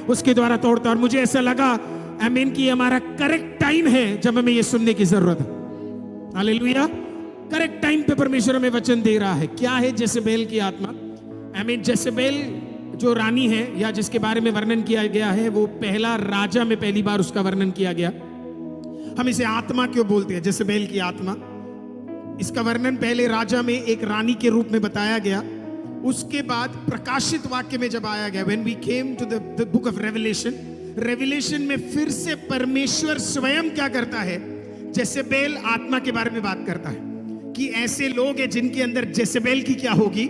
उसके द्वारा तोड़ता है। और मुझे ऐसा लगा आमीन कि हमारा करेक्ट टाइम है जब हमें ये सुनने की जरूरत है। हालेलुया। करेक्ट टाइम पे परमेश्वर हमें वचन दे रहा है। क्या है जेसेबेल की आत्मा? आमीन। जेसेबेल जो रानी है या जिसके बारे में वर्णन किया गया है, वो पहला राजा में पहली बार उसका वर्णन किया गया। हम इसे आत्मा क्यों बोलते हैं? जेसेबेल की आत्मा। इसका वर्णन पहले राजा में एक रानी के रूप में बताया गया। उसके बाद प्रकाशित वाक्य में जब आया गया, when we came to the book of Revelation, revelation में फिर से परमेश्वर स्वयं क्या करता है? जेसेबेल आत्मा के बारे में बात करता है कि ऐसे लोग हैं जिनके अंदर जेसेबेल की क्या होगी?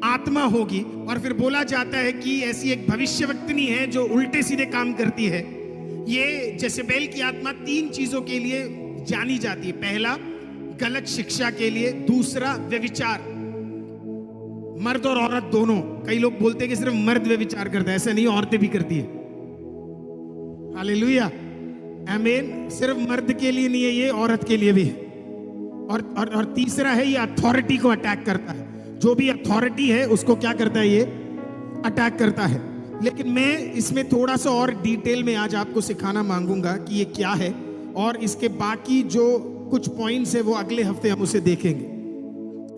आत्मा होगी। और फिर बोला जाता है कि ऐसी एक भविष्यवक्तनी है जो उल्टे सीधे काम करती है। ये जेसेबेल की आत्मा 3 चीजों के लिए जानी जाती है। पहला, गलत शिक्षा के लिए। दूसरा, व्यभिचार, मर्द और औरत दोनों। कई लोग बोलते हैं कि सिर्फ मर्द व्यभिचार करता है, ऐसा नहीं, औरतें भी करती है। हालेलुया, आमीन। सिर्फ मर्द के लिए नहीं है ये, औरत के लिए भी है। और तीसरा है, ये अथॉरिटी को अटैक करता है। जो भी अथॉरिटी है उसको क्या करता है? ये अटैक करता है। लेकिन मैं इसमें थोड़ा सा और डिटेल में आज आपको सिखाना मांगूंगा कि ये क्या है, और इसके बाकी जो कुछ पॉइंट्स है वो अगले हफ्ते हम उसे देखेंगे।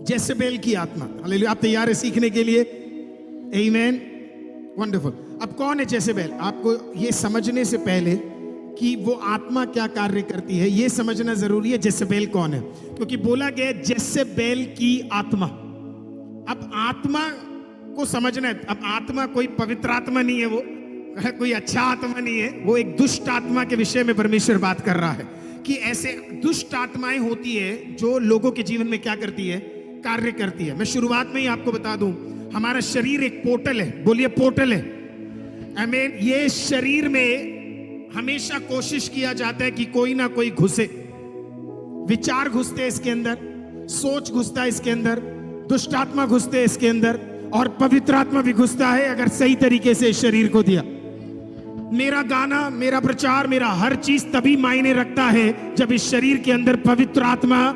जेसेबेल की आत्मा। हालेलुया। आप तैयार है सीखने के लिए? आमीन। वंडरफुल। अब कौन है जेसेबेल? आपको ये समझने से पहले कि वो आत्मा क्या कार्य करती है, ये समझना जरूरी है। जेसेबेल कौन है? क्योंकि बोला गया जेसेबेल की आत्मा। अब आत्मा को समझना है। अब आत्मा कोई पवित्र आत्मा नहीं है, वो कोई अच्छा आत्मा नहीं है, वो एक दुष्ट आत्मा के विषय में परमेश्वर बात कर रहा है कि ऐसे दुष्ट आत्माएं होती है जो लोगों के जीवन में क्या करती है? कार्य करती है। मैं शुरुआत में ही आपको बता दूं, हमारा शरीर एक पोर्टल है। बोलिए पोर्टल है। आमीन। ये शरीर में हमेशा कोशिश किया जाता है कि कोई ना कोई घुसे। विचार घुसते हैं इसके अंदर, सोच घुसता है इसके अंदर, दुष्ट आत्मा घुसते हैं इसके अंदर, और पवित्र आत्मा भी घुसता है अगर सही तरीके से इस शरीर को दिया। मेरा गाना, मेरा प्रचार, मेरा हर चीज तभी मायने रखता है जब इस शरीर के अंदर पवित्र आत्मा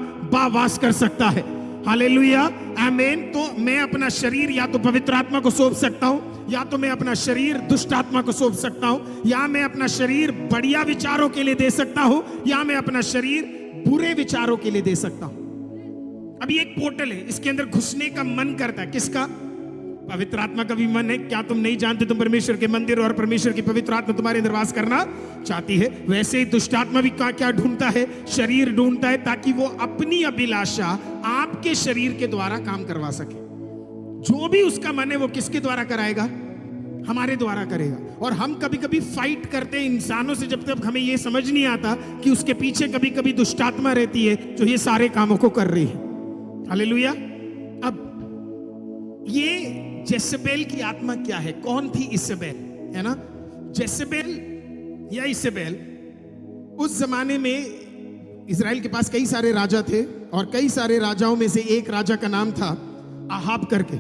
वास कर सकता है। हालेलुया, आमीन। तो मैं अपना शरीर या तो पवित्र आत्मा को सौंप सकता हूं, या तो मैं अपना शरीर दुष्ट आत्मा को सौंप सकता हूं, या मैं अपना शरीर बढ़िया विचारों के लिए दे सकता हूं, या मैं अपना शरीर बुरे विचारों के लिए दे सकता हूं। अभी एक पोर्टल है, इसके अंदर घुसने का मन करता है। किसका? पवित्र आत्मा का भी मन है। क्या तुम नहीं जानते तुम परमेश्वर के मंदिर और परमेश्वर की पवित्र आत्मा तुम्हारे अंदर वास करना चाहती है? वैसे ही दुष्ट आत्मा भी क्या ढूंढता है? शरीर ढूंढता है, ताकि वो अपनी अभिलाषा आपके शरीर के द्वारा काम करवा सके। जो भी उसका मन है वो किसके द्वारा कराएगा? हमारे द्वारा करेगा। और हम कभी कभी फाइट करते हैं इंसानों से जब तक हमें ये समझ नहीं आता कि उसके पीछे कभी कभी दुष्ट आत्मा रहती है जो ये सारे कामों को कर रही है। हालेलुया। अब ये जेसेबेल की आत्मा क्या है? कौन थी इसेबेल? है ना, जेसेबेल या इसेबेल। उस जमाने में इजराइल के पास कई सारे राजा थे, और कई सारे राजाओं में से एक राजा का नाम था आहाब करके।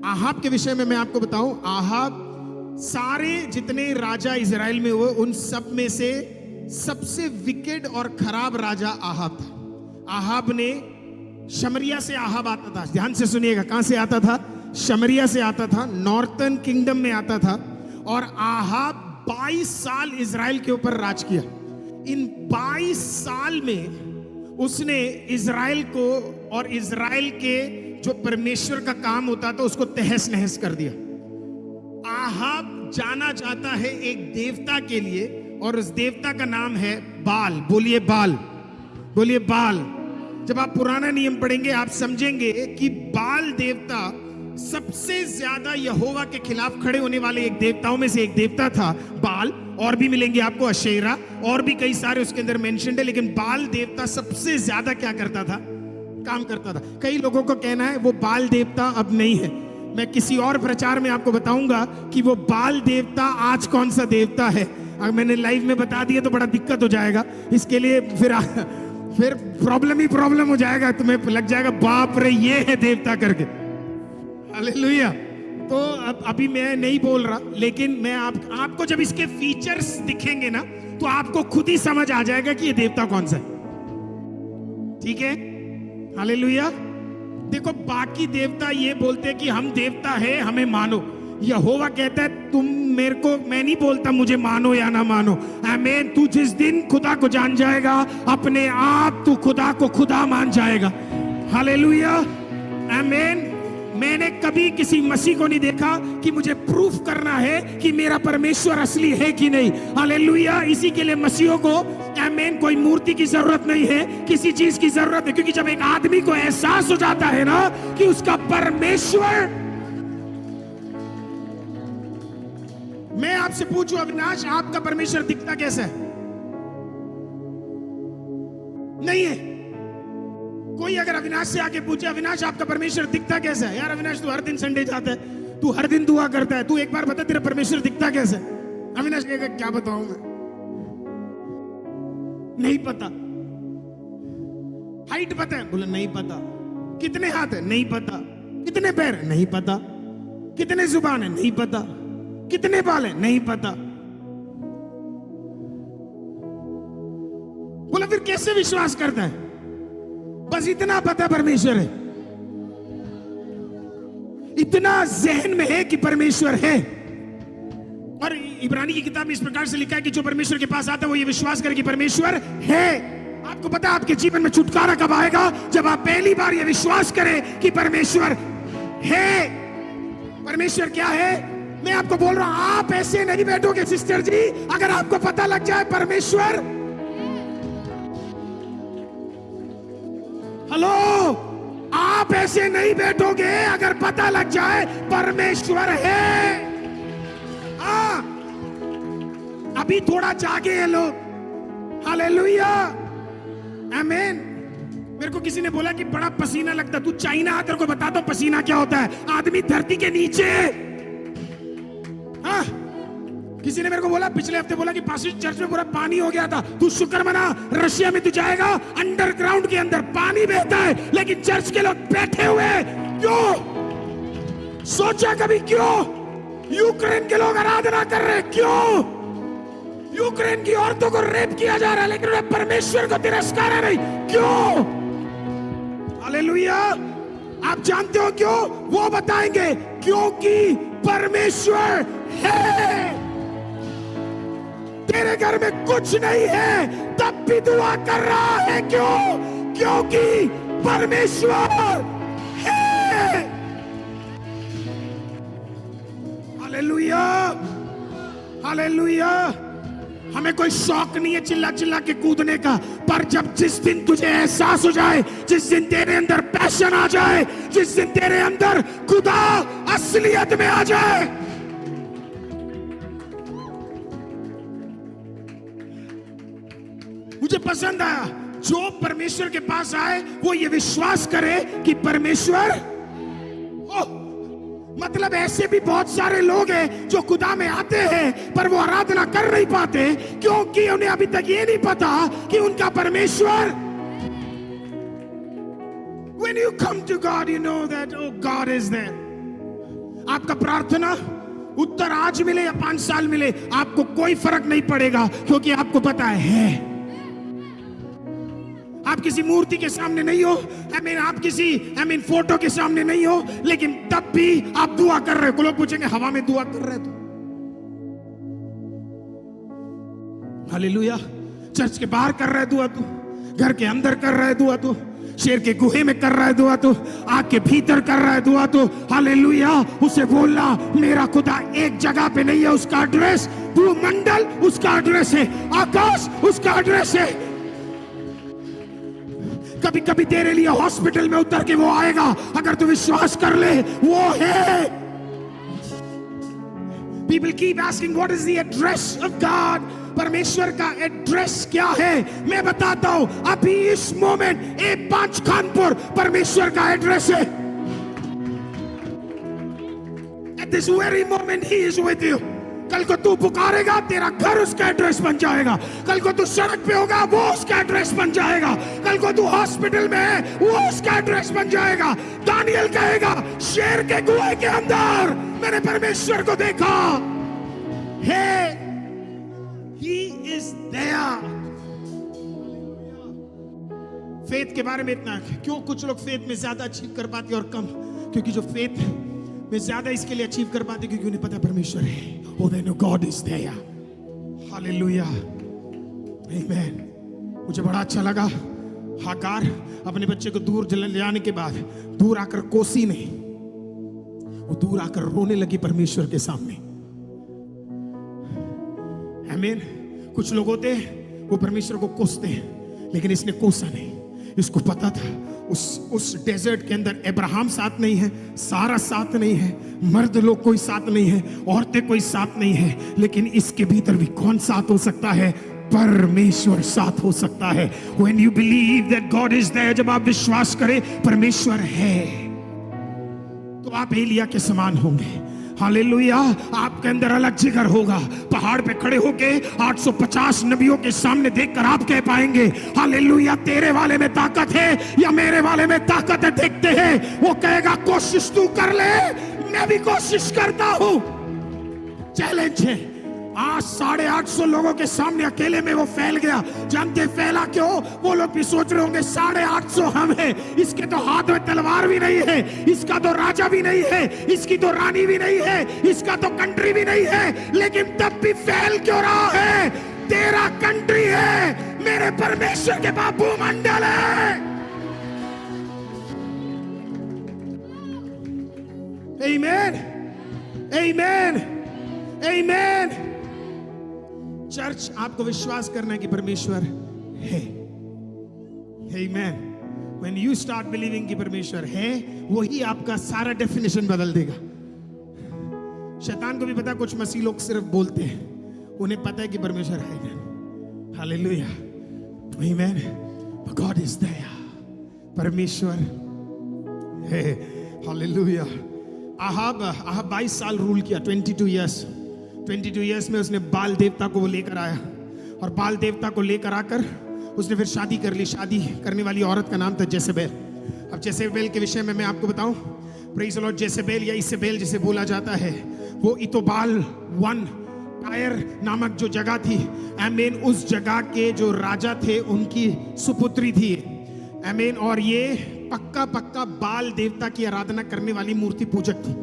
आहाब के विषय में मैं आपको बताऊं, आहाब सारे जितने राजा इजराइल में हुए उन सब में से सबसे विकेड और खराब राजा आहाब था। आहाब ने शमरिया से आहाब आता था। ध्यान से सुनिएगा, कहां से आता था? शमरिया से आता था, नॉर्थर्न किंगडम में आता था। और आहाब 22 साल इजराइल के ऊपर राज किया। इन 22 साल में उसने इजराइल को और इजराइल के जो परमेश्वर का काम होता था उसको तहस नहस कर दिया। आहाब जाना जाता है एक देवता के लिए, और उस देवता का नाम है बाल। बोलिए बाल, बोलिए बाल। जब आप पुराना नियम पढ़ेंगे आप समझेंगे कि बाल देवता सबसे ज्यादा यहोवा के खिलाफ खड़े होने वाले एक देवताओं में से एक देवता था बाल। और भी मिलेंगे आपको, अशेरा, और भी कई सारे उसके अंदर मेंशन्ड है, लेकिन बाल देवता सबसे ज्यादा क्या करता था? काम करता था। कई लोगों को कहना है वो बाल देवता अब नहीं है। मैं किसी और प्रचार में आपको बताऊंगा कि वो बाल देवता आज कौन सा देवता है। अगर मैंने लाइव में बता दिया तो बड़ा दिक्कत हो जाएगा, इसके लिए फिर प्रॉब्लम ही प्रॉब्लम हो जाएगा। तुम्हें लग जाएगा बाप रे ये है देवता करके। हालेलुया। तो अब अभी मैं नहीं बोल रहा, लेकिन मैं आपको जब इसके फीचर्स दिखेंगे ना तो आपको खुद ही समझ आ जाएगा कि ये देवता कौन सा है। ठीक है, हालेलुया। देखो, बाकी देवता ये बोलते हैं कि हम देवता है, हमें मानो, यहोवा कहता है तुम मेरे को, मैं नहीं बोलता मुझे मानो या ना मानो। आमीन। तू जिस दिन खुदा को जान जाएगा, अपने आप तू खुदा को खुदा मान जाएगा। हालेलुया। आमीन। मैंने कभी किसी मसीह को नहीं देखा कि मुझे प्रूफ करना है कि मेरा परमेश्वर असली है कि नहीं। हालेलुया। इसी के लिए मसीहों को आमीन कोई मूर्ति की जरूरत नहीं है, किसी चीज की जरूरत है, क्योंकि जब एक आदमी को एहसास हो जाता है ना कि उसका परमेश्वर। मैं आपसे पूछूं अविनाश, आपका परमेश्वर दिखता कैसा है? नहीं है। कोई अगर अविनाश से आके पूछे अविनाश आपका परमेश्वर दिखता कैसा है? यार अविनाश तू हर दिन संडे जाता है, तू हर दिन दुआ करता है, तू एक बार बता तेरा परमेश्वर दिखता कैसा है? अविनाश कहेगा क्या बताऊं मैं, नहीं पता। हाइट पता है? बोला नहीं पता। कितने हाथ है? नहीं पता। कितने पैर है? नहीं पता। कितने जुबान है? नहीं पता। कितने बाल है? नहीं पता। बोला फिर कैसे विश्वास करता है? बस इतना पता परमेश्वर है, इतना जहन में है कि परमेश्वर है। और इब्रानी की किताब में इस प्रकार से लिखा है कि जो परमेश्वर के पास आता है वो ये विश्वास करे कि परमेश्वर है। आपको पता है आपके जीवन में छुटकारा कब आएगा? जब आप पहली बार ये विश्वास करें कि परमेश्वर है। परमेश्वर क्या है? मैं आपको बोल रहा हूं, आप ऐसे नहीं बैठोगे सिस्टर जी अगर आपको पता लग जाए परमेश्वर। हेलो, आप ऐसे नहीं बैठोगे अगर पता लग जाए परमेश्वर है। हाँ, अभी थोड़ा जागे हैं लोग। हालेलुया। आमीन। मेरे को किसी ने बोला कि बड़ा पसीना लगता, तू चाइना आ, तेरे को बताता हूं पसीना क्या होता है। आदमी धरती के नीचे। हाँ, किसी ने मेरे को बोला पिछले हफ्ते, बोला कि पास्टर चर्च में पूरा पानी हो गया था। तू शुक्र मना, रशिया में तू जाएगा अंडरग्राउंड के अंदर पानी बहता है, लेकिन चर्च के लोग बैठे हुए। क्यों? सोचा कभी क्यों? यूक्रेन के लोग आराधना कर रहे, क्यों? यूक्रेन की औरतों को रेप किया जा रहा है, लेकिन उन्हें परमेश्वर को तिरस्कार नहीं, क्यों? हालेलुया। आप जानते हो क्यों? वो बताएंगे, क्योंकि परमेश्वर है। तेरे घर में कुछ नहीं है तब भी दुआ कर रहा है, क्यों? क्योंकि परमेश्वर है। हालेलुया। हालेलुया। हमें कोई शौक नहीं है चिल्ला चिल्ला के कूदने का, पर जिस दिन तुझे एहसास हो जाए, जिस दिन तेरे अंदर पैशन आ जाए, जिस दिन तेरे अंदर खुदा असलियत में आ जाए, मुझे पसंद आया जो परमेश्वर के पास आए वो ये विश्वास करे कि परमेश्वर। मतलब ऐसे भी बहुत सारे लोग हैं जो खुदा में आते हैं पर वो आराधना कर नहीं पाते, क्योंकि उन्हें अभी तक ये नहीं पता कि उनका परमेश्वर। When you come to God, you know that oh God is there. आपका प्रार्थना उत्तर आज मिले या 5 साल मिले, आपको कोई फर्क नहीं पड़ेगा, क्योंकि आपको पता है। आप किसी मूर्ति के सामने नहीं हो, आप किसी फोटो के सामने नहीं हो, लेकिन तब भी आप दुआ कर रहे हो। लोग पूछेंगे हवा में दुआ कर रहे हो? हालेलुया। चर्च के बाहर कर रहा है दुआ तू, घर के अंदर कर रहा है दुआ तू, शेर के गुहे में कर रहा है दुआ तू, आग के भीतर कर रहा है दुआ तू। हालेलुया। उसे बोलना मेरा खुदा एक जगह पे नहीं है, उसका एड्रेस भूमंडल, उसका एड्रेस है आकाश, उसका एड्रेस है। कभी कभी तेरे लिए हॉस्पिटल में उतर के वो आएगा, अगर तू विश्वास कर ले वो है। People keep asking what is the address of God? परमेश्वर का एड्रेस क्या है? मैं बताता हूं, अभी इस मोमेंट A5 कानपुर परमेश्वर का एड्रेस है। At this very moment he is with you. कल को तू पुकारेगा, तेरा घर उसका एड्रेस बन जाएगा। कल को तू सड़क पे होगा, वो उसका एड्रेस बन जाएगा। कल को तू हॉस्पिटल में है, वो उसका एड्रेस बन जाएगा। दानियल कहेगा शेर के गुहे के अंदर मैंने परमेश्वर को देखा है। He is there. फेथ के बारे में इतना, क्यों कुछ लोग फेथ में ज्यादा अचीव कर पाते और कम? क्योंकि जो फेथ मैं ज्यादा इसके लिए अचीव कर पाते क्योंकि उन्हें पता परमेश्वर है। Oh, they know God is there. Hallelujah. Amen. मुझे बड़ा अच्छा लगा, हागार अपने बच्चे को दूर ले जाने के बाद दूर आकर कोसी नहीं, वो दूर आकर रोने लगी परमेश्वर के सामने। आमीन। कुछ लोग होते हैं वो परमेश्वर को कोसते हैं, लेकिन इसने कोसा नहीं। इसको पता था उस डेजर्ट के अंदर अब्राहम साथ नहीं है, सारा साथ नहीं है, मर्द लोग कोई साथ नहीं है, औरतें कोई साथ नहीं है, लेकिन इसके भीतर भी कौन साथ हो सकता है? परमेश्वर साथ हो सकता है। When you believe that God is there, जब आप विश्वास करें परमेश्वर है, तो आप एलिया के समान होंगे। हालेलुया। आपके अंदर अलग जिगर होगा। पहाड़ पे खड़े होके 850 नबियों के सामने देखकर आप कह पाएंगे, हालेलुया, तेरे वाले में ताकत है या मेरे वाले में ताकत है, देखते हैं। वो कहेगा कोशिश तू कर ले, मैं भी कोशिश करता हूं। चैलेंज है। आज 850 लोगों के सामने अकेले में वो फैल गया। जानते फैला क्यों? वो लोग भी सोच रहे होंगे 850 हम हैं, इसके तो हाथ में तलवार भी नहीं है, इसका तो राजा भी नहीं है, इसकी तो रानी भी नहीं है, इसका तो कंट्री भी नहीं है, लेकिन तब भी फैल क्यों रहा है? तेरा कंट्री है, मेरे परमेश्वर के बाबू मंडल है। आमीन, आमीन, आमीन। चर्च, आपको विश्वास करना है कि परमेश्वर है। Amen. When you start believing कि परमेश्वर है, वही आपका सारा डेफिनेशन बदल देगा। शैतान को भी पता, कुछ मसीह लोग सिर्फ बोलते हैं, उन्हें पता है कि परमेश्वर है। Hallelujah. Amen. But God is there. परमेश्वर है। Hallelujah. आहाब 22 साल रूल किया, 22 ईयर्स में उसने बाल देवता को वो लेकर आया, और बाल देवता को लेकर आकर उसने फिर शादी कर ली। शादी करने वाली औरत का नाम था जेसेबेल। अब जेसेबेल के विषय में मैं आपको बताऊं, प्रेज़ द लॉर्ड, जेसेबेल या इसेबेल जिसे बोला जाता है, वो इतोबाल 1 टायर नामक जो जगह थी, आमीन, उस जगह के जो राजा थे उनकी सुपुत्री थी। आमीन। और ये पक्का बाल देवता की आराधना करने वाली मूर्ति पूजक थी,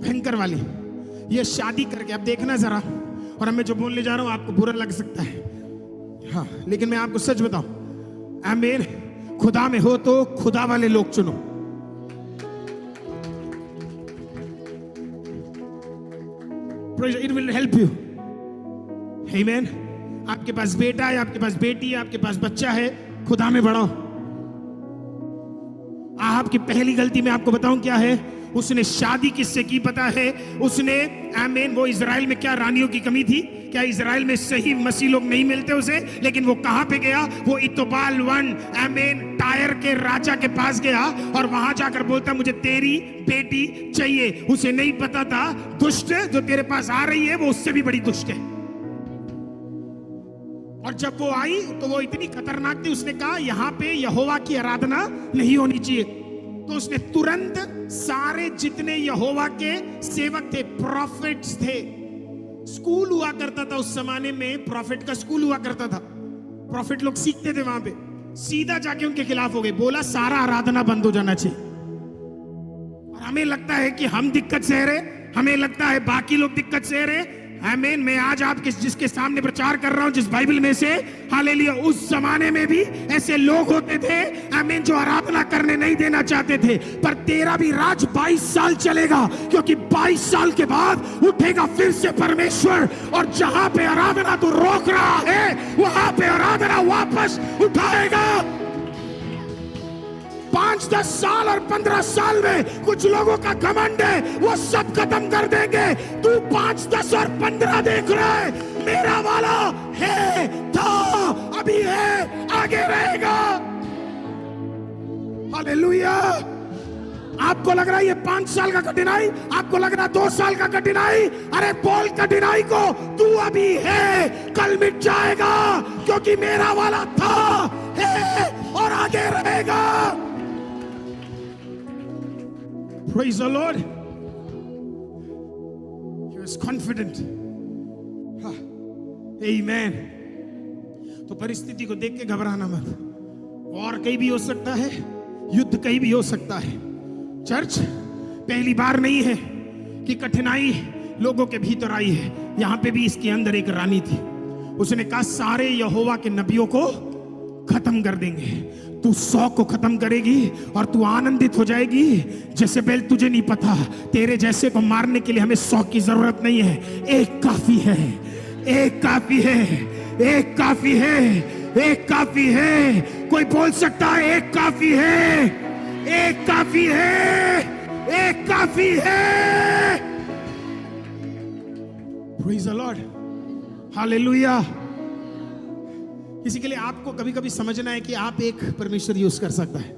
भयंकर वाली। ये शादी करके, अब देखना जरा, और अब मैं जो बोलने जा रहा हूं आपको बुरा लग सकता है, हाँ, लेकिन मैं आपको सच बताऊं, आमीन, खुदा में हो तो खुदा वाले लोग चुनो। It will help you. आमीन। आपके पास बेटा है, आपके पास बेटी है, आपके पास बच्चा है, खुदा में बढ़ाओ। आपकी पहली गलती मैं आपको बताऊं क्या है? उसने शादी किससे की पता है? उसने, आमीन, वो इजराइल में क्या रानियों की कमी थी? क्या इजराइल में सही मसीह लोग नहीं मिलते उसे? लेकिन वो कहां पे गया? वो इतोबाल 1, आमीन, टायर के राजा के पास गया, और वहां जाकर बोलता मुझे तेरी बेटी चाहिए। उसे नहीं पता था दुष्ट जो तेरे पास आ रही है वो उससे भी बड़ी दुष्ट है। और जब वो आई तो वो इतनी खतरनाक थी, उसने कहा यहां पे यहोवा की आराधना नहीं होनी चाहिए। तो उसने तुरंत सारे जितने यहोवा के सेवक थे, प्रॉफिट्स थे, स्कूल हुआ करता था उस जमाने में, प्रॉफिट का स्कूल हुआ करता था, प्रॉफिट लोग सीखते थे वहां पे, सीधा जाके उनके खिलाफ हो गए, बोला सारा आराधना बंद हो जाना चाहिए। और हमें लगता है कि हम दिक्कत सह रहे, हमें लगता है बाकी लोग दिक्कत सह रहे। आमीन। मैं आज आपके जिसके सामने प्रचार कर रहा हूं, जिस बाइबल में से, हालेलुया, उस जमाने में भी ऐसे लोग होते थे, आमीन, जो आराधना करने नहीं देना चाहते थे। पर तेरा भी राज 22 साल चलेगा, क्योंकि 22 साल के बाद उठेगा फिर से परमेश्वर, और जहां पे आराधना तू रोक रहा है वहां पे आराधना वापस उठाएगा। 5-10 साल और 15 साल में कुछ लोगों का घमंड है, वो सब खत्म कर देंगे। तू 5, 10 और 15 देख रहा है, मेरा वाला है, था, अभी है, आगे रहेगा। हालेलुया। आपको लग रहा है ये 5 साल का कठिनाई, आपको लग रहा है 2 साल का कठिनाई, अरे बोल कठिनाई को, तू अभी है, कल मिट जाएगा, क्योंकि मेरा वाला था, है और आगे रहेगा। Praise the Lord. He was confident. Amen. तो परिस्थिति को देख के घबराना मत। और कहीं भी हो सकता है, युद्ध कहीं भी हो सकता है। चर्च, पहली बार नहीं है कि कठिनाई लोगों के भीतर आई है। यहां पे भी इसके अंदर एक रानी थी। उसने कहा सारे यहोवा के नबियों को खत्म कर देंगे, तू 100 को खत्म करेगी और तू आनंदित हो जाएगी। जेसेबेल तुझे नहीं पता, तेरे जैसे को मारने के लिए हमें 100 की जरूरत नहीं है, एक काफी है, एक काफी है, एक काफी है, एक काफी है। कोई बोल सकता है एक काफी है, एक काफी है, एक काफी है। Praise the Lord, hallelujah. किसी के लिए आपको कभी कभी समझना है कि आप एक परमेश्वर यूज कर सकता है।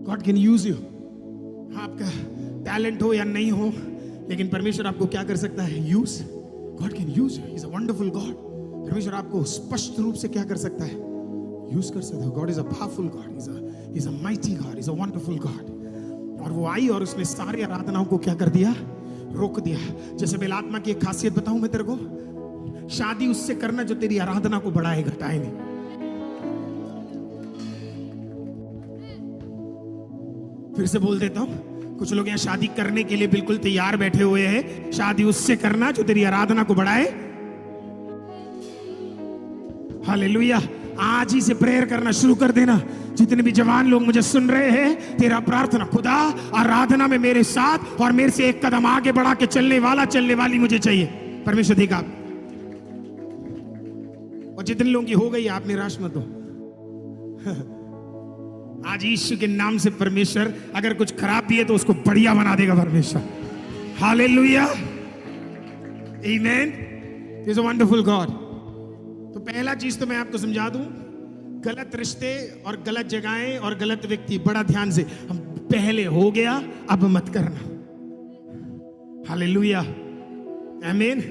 God can use you. आपका टैलेंट हो या नहीं हो, लेकिन परमेश्वर आपको क्या कर सकता है? Use. God can use you, is a wonderful God. परमेश्वर आपको स्पष्ट रूप से क्या कर सकता है? यूज कर सकता है। God is a powerful God, is a mighty God, is a wonderful God. और वो आई और उसने सारी आराधनाओं को क्या कर दिया? रोक दिया। जैसे बेल आत्मा की एक खासियत बताऊं मैं तेरे को, शादी उससे करना जो तेरी आराधना को बढ़ाए घटाए नहीं। फिर से बोल देता हूं, कुछ लोग यहां शादी करने के लिए बिल्कुल तैयार बैठे हुए हैं। शादी उससे करना जो तेरी आराधना को बढ़ाए। हालेलुया। आज ही से प्रेयर करना शुरू कर देना। जितने भी जवान लोग मुझे सुन रहे हैं, तेरा प्रार्थना, खुदा आराधना में मेरे साथ और मेरे से एक कदम आगे बढ़ा के चलने वाला, चलने वाली मुझे चाहिए। परमेश्वर देगा। और जितने लोगों की हो गई आप निराश मत हो। आज यीशु के नाम से परमेश्वर अगर कुछ खराब भी है तो उसको बढ़िया बना देगा परमेश्वर। Hallelujah, amen. He is a wonderful God. तो पहला चीज तो मैं आपको समझा दूं, गलत रिश्ते और गलत जगहें और गलत व्यक्ति, बड़ा ध्यान से, हम पहले हो गया अब मत करना। हालेलुया, आमीन।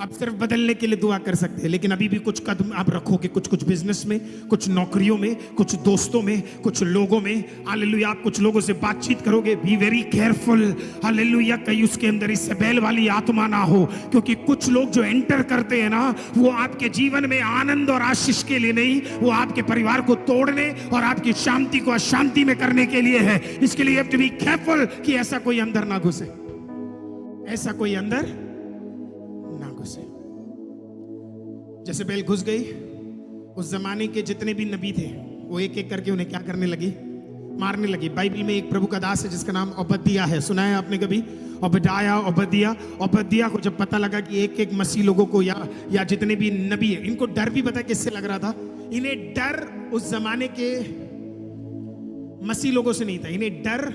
आप सिर्फ बदलने के लिए दुआ कर सकते हैं, लेकिन अभी भी कुछ कदम आप रखोगे, कुछ बिजनेस में, कुछ नौकरियों में, कुछ दोस्तों में, कुछ लोगों में। हालेलुया, आप कुछ लोगों से बातचीत करोगे, बी वेरी केयरफुल। हालेलुया, कहीं उसके अंदर इसेबेल वाली आत्मा ना हो, क्योंकि कुछ लोग जो एंटर करते हैं ना, वो आपके जीवन में आनंद और आशीष के लिए नहीं, वो आपके परिवार को तोड़ने और आपकी शांति को अशांति में करने के लिए है। इसके लिए आप बी केयरफुल कि ऐसा कोई अंदर ना घुसे, ऐसा कोई अंदर ना घुसे। जैसे बेल घुस गई, उस जमाने के जितने भी नबी थे वो एक एक करके उन्हें क्या करने लगी? मारने लगी। बाइबल में एक प्रभु का दास है जिसका नाम ओबद्दिया है, सुना है आपने कभी? ओबदाया, ओबद्दिया को जब पता लगा कि एक एक मसीह लोगों को या जितने भी नबी है, इनको डर भी पता किससे लग रहा था? इन्हें डर उस जमाने के मसीह लोगों से नहीं था, इन्हें डर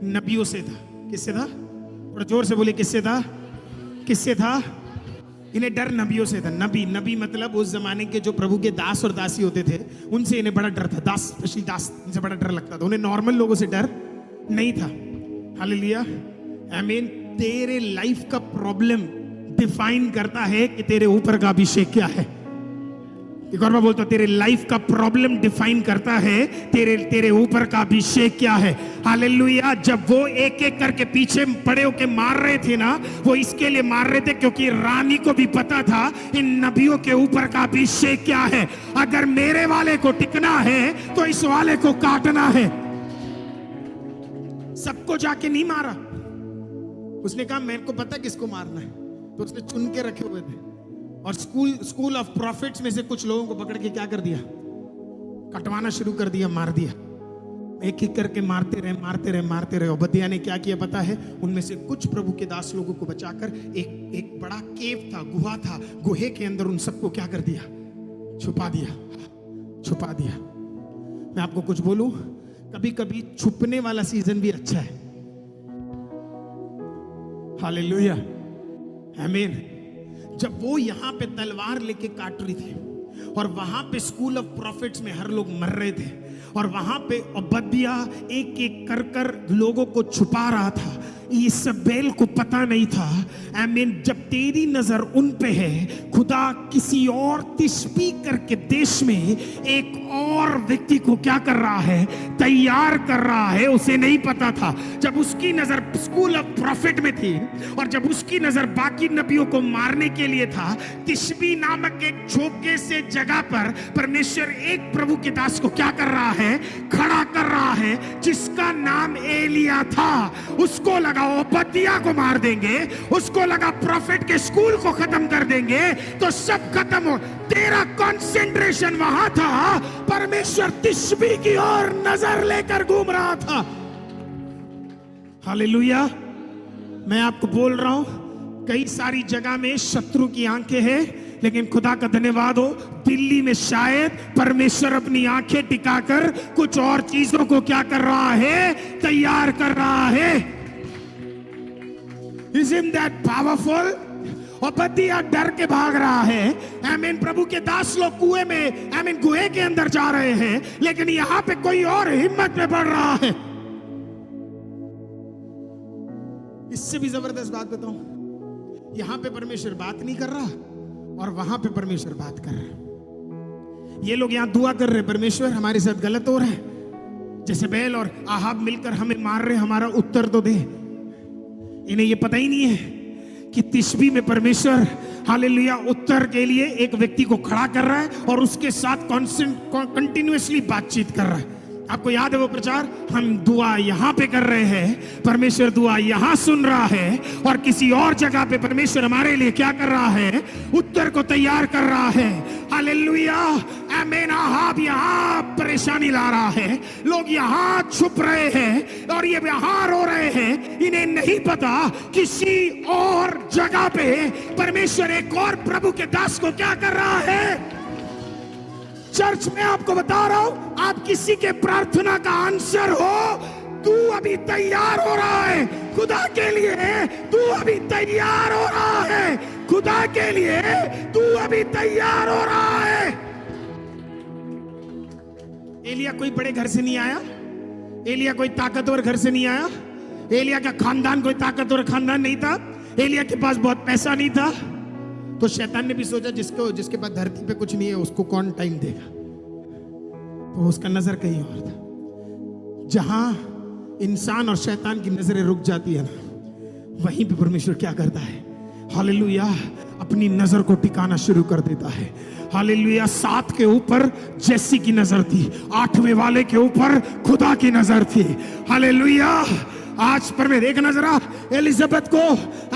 नबियों से था। किससे था? थोड़ा जोर से बोले, किससे था? किससे था? इन्हें डर नबियों से था। नबी मतलब उस जमाने के जो प्रभु के दास और दासी होते थे, उनसे इन्हें बड़ा डर था। दास, स्पेशली दास, इनसे बड़ा डर लगता था। उन्हें नॉर्मल लोगों से डर नहीं था। हालेलुया, आमीन। तेरे लाइफ का प्रॉब्लम डिफाइन करता है कि तेरे ऊपर का अभिषेक क्या है। एक और बार बोलता हूं, तेरे लाइफ का प्रॉब्लम डिफाइन करता है तेरे ऊपर का अभिषेक क्या है। हालेलुया। जब वो एक एक करके पीछे पड़े होके मार रहे थे ना, वो इसके लिए मार रहे थे क्योंकि रानी को भी पता था इन नबियों के ऊपर का अभिषेक क्या है। अगर मेरे वाले को टिकना है तो इस वाले को काटना है। सबको जाके नहीं मारा। उसने कहा मेरे को पता किसको मारना है, तो उसने चुन के रखे हुए थे। और स्कूल ऑफ प्रॉफिट्स में से कुछ लोगों को पकड़ के क्या कर दिया? कटवाना शुरू कर दिया, मार दिया। एक एक करके मारते रहे। ओबद्दिया ने क्या किया पता है? उनमें से कुछ प्रभु के दास लोगों को बचाकर एक बड़ा केव था, गुहा था, गुहे के अंदर उन सबको क्या कर दिया? छुपा दिया। मैं आपको कुछ बोलूं, कभी कभी छुपने वाला सीजन भी अच्छा है। हालेलुया, आमीन। जब वो यहां पे तलवार लेके काट रही थी और वहां पे स्कूल ऑफ प्रॉफिट्स में हर लोग मर रहे थे और वहां पे ओबद्दिया एक एक कर लोगों को छुपा रहा था, इसेबेल को पता नहीं था। आमीन। जब तेरी नजर उन पे है, खुदा खुदा किसी और तिशबी करके देश में एक और व्यक्ति को क्या कर रहा है, तैयार कर रहा है। उसे नहीं पता था। जब उसकी नजर स्कूल ऑफ प्रॉफिट में थी और जब उसकी नजर बाकी नबियों को मारने के लिए था, तिशबी नामक एक झोंके से जगह पर परमेश्वर एक प्रभु के दास को क्या कर रहा है, खड़ा कर रहा है, जिसका नाम एलिया था। उसको लगा ओबद्याह को मार देंगे, उसको लगा प्रॉफिट के स्कूल को खत्म कर देंगे तो सब खत्म हो। तेरा कंसंट्रेशन वहां था, परमेश्वर तिशबी की ओर नजर लेकर घूम रहा था। हालेलुया। मैं आपको बोल रहा हूं, कई सारी जगह में शत्रु की आंखें हैं, लेकिन खुदा का धन्यवाद हो, दिल्ली में शायद परमेश्वर अपनी आंखें टिकाकर कुछ और चीजों को क्या कर रहा है, तैयार कर रहा है। Isn't that powerful? ओबद्याह डर के भाग रहा है। आमीन। प्रभु के दास लोग कुएं में, आमीन, गुहे के अंदर जा रहे हैं, लेकिन यहां पे कोई और हिम्मत में बढ़ रहा है। इससे भी जबरदस्त बात बताऊं, यहां पे परमेश्वर बात नहीं कर रहा और वहां पे परमेश्वर बात कर रहा है। ये लोग यहां दुआ कर रहे, परमेश्वर हमारे साथ गलत हो रहा है, जेज़ेबेल और आहाब मिलकर हमें मार रहे, हमारा उत्तर तो दे। इन्हें ये पता ही नहीं है कि तिशबी में परमेश्वर हालेलुया उत्तर के लिए एक व्यक्ति को खड़ा कर रहा है और उसके साथ कंटिन्यूअसली बातचीत कर रहा है। आपको याद है वो प्रचार, हम दुआ यहां पे कर रहे हैं, परमेश्वर दुआ यहां सुन रहा है, और किसी और जगह पे परमेश्वर हमारे लिए क्या कर रहा है, उत्तर को तैयार कर रहा है। हालेलुया। आमीन। आहाब यहां परेशानी ला रहा है, लोग यहां छुप रहे हैं और ये यहां रो रहे हैं। इन्हें नहीं पता किसी और जगह पे परमेश्वर एक और प्रभु के दास को क्या कर रहा है। चर्च में आपको बता रहा हूं, आप किसी के प्रार्थना का आंसर हो, तू अभी तैयार हो रहा है खुदा के लिए। तू अभी तैयार हो रहा है खुदा के लिए। तू अभी तैयार हो रहा है। एलिया कोई बड़े घर से नहीं आया, एलिया कोई ताकतवर घर से नहीं आया, एलिया का खानदान कोई ताकतवर खानदान नहीं था, एलिया के पास बहुत पैसा नहीं था। तो शैतान ने भी सोचा जिसके पास धरती पे कुछ नहीं है उसको कौन टाइम देगा। तो उसका नजर कहीं और था। जहां इंसान और शैतान की नजरें रुक जाती है ना, वहीं पे परमेश्वर क्या करता है, हालेलुया, अपनी नजर को टिकाना शुरू कर देता है। हालेलुया। 7 के ऊपर जैसी की नजर थी, 8वें वाले के ऊपर खुदा की नजर थी। हालेलुया। आज पर मैं देखना जरा एलिजाबेथ को,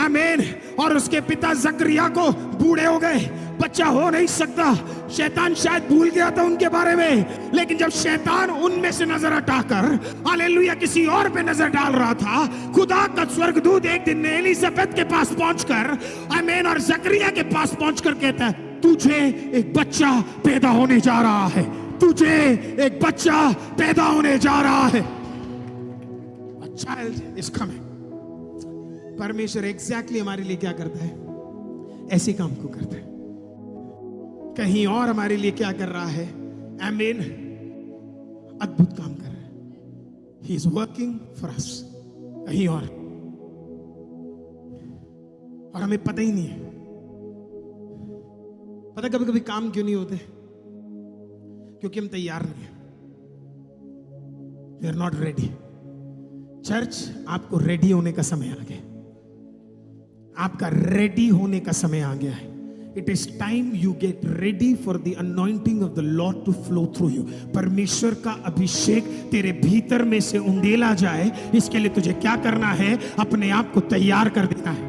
आमीन, और उसके पिता जकरिया को, बूढ़े हो गए, बच्चा हो नहीं सकता। शैतान शायद भूल गया था उनके बारे में, लेकिन जब शैतान उनमें से नजर हटाकर हालेलुया किसी और पे नजर डाल रहा था, खुदा का स्वर्गदूत एक दिन एलिजाबेथ के पास पहुंचकर, आमीन, और जकरिया के पास पहुंचकर कहता है, तुझे एक बच्चा पैदा होने जा रहा है, तुझे एक बच्चा पैदा होने जा रहा है। Child is coming। परमेश्वर एग्जैक्टली हमारे लिए क्या करता है, ऐसे काम को करता है। कहीं और हमारे लिए क्या कर रहा है, आमीन, अद्भुत काम कर रहा है। He is working for us कहीं और हमें पता ही नहीं है। पता कभी कभी काम क्यों नहीं होते, क्योंकि हम तैयार नहीं है। We are not ready। Church, आपको रेडी होने का समय आ गया, आपका रेडी होने का समय आ गया है। It is time you get ready for the anointing of the Lord to flow through you. परमेश्वर का अभिषेक तेरे भीतर में से उंडेला जाए, इसके लिए तुझे क्या करना है, अपने आप को तैयार कर देना है।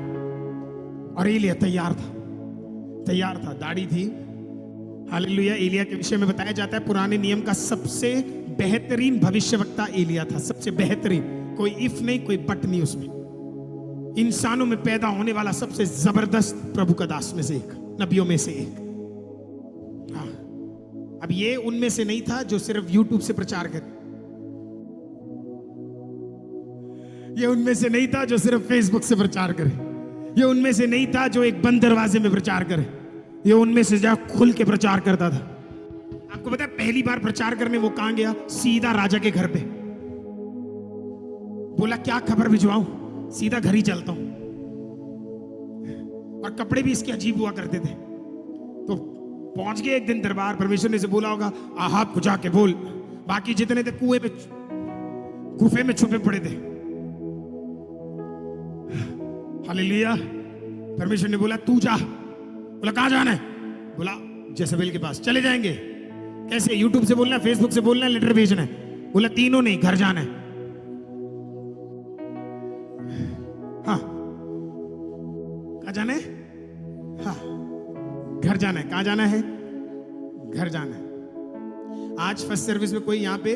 और एलिया तैयार था, दाढ़ी थी। हालेलुया। एलिया के विषय में बताया जाता है पुराने नियम का सबसे बेहतरीन भविष्यवक्ता एलिया था, सबसे बेहतरीन। कोई इफ नहीं, कोई बट नहीं उसमें। इंसानों में पैदा होने वाला सबसे जबरदस्त प्रभु का दास में से एक, नबियों में से एक। हाँ, अब ये उनमें से नहीं था जो सिर्फ यूट्यूब से प्रचार करे, ये उनमें से नहीं था जो सिर्फ फेसबुक से प्रचार करे, ये उनमें से नहीं था जो एक बंद दरवाजे में प्रचार करे, ये उनमें से जो खुल के प्रचार करता था। आपको पता है पहली बार प्रचार करने वो कहां गया, सीधा राजा के घर पे। बोला क्या खबर भिजवाऊं, सीधा घर ही चलता हूं। और कपड़े भी इसके अजीब हुआ करते थे। तो पहुंच गए एक दिन दरबार, परमेश्वर ने से बोला होगा आहाब को जाके बोल। बाकी जितने थे कुएं पे, गुफे में छुपे पड़े थे। हालेलुया। परमेश्वर ने बोला तू जा। बोला कहां जाना है? बोला जेजबेल के पास। चले जाएंगे। कैसे? यूट्यूब से बोलना है, फेसबुक से बोलना है, लेटर भेजना है। बोला तीनों नहीं, घर जाना है। हाँ, कहां जाना है? हाँ, घर जाना है। कहां जाना है? घर जाना है। आज फर्स्ट सर्विस में कोई यहां पे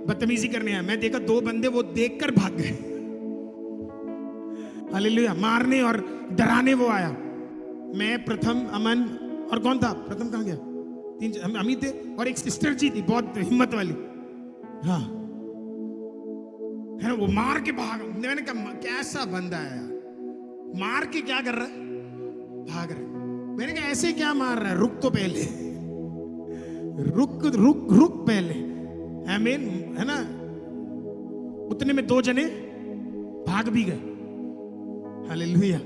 बदतमीजी करने आया, मैं देखा 2 बंदे वो देखकर भाग गए। हालेलुया। मारने और डराने वो आया। मैं, प्रथम, अमन और कौन था? प्रथम कहां गया? 3 हम ही थे और एक सिस्टर जी थी बहुत हिम्मत वाली। हाँ, है वो मार के भाग। मैंने कहा कैसा बंदा है यार, मार के क्या कर रहा है? भाग रहा है। मैंने कहा ऐसे क्या मार रहा है? रुक तो पहले, रुक रुक रुक पहले। आमीन, है ना? उतने में 2 जने भाग भी गए। हालेलुया।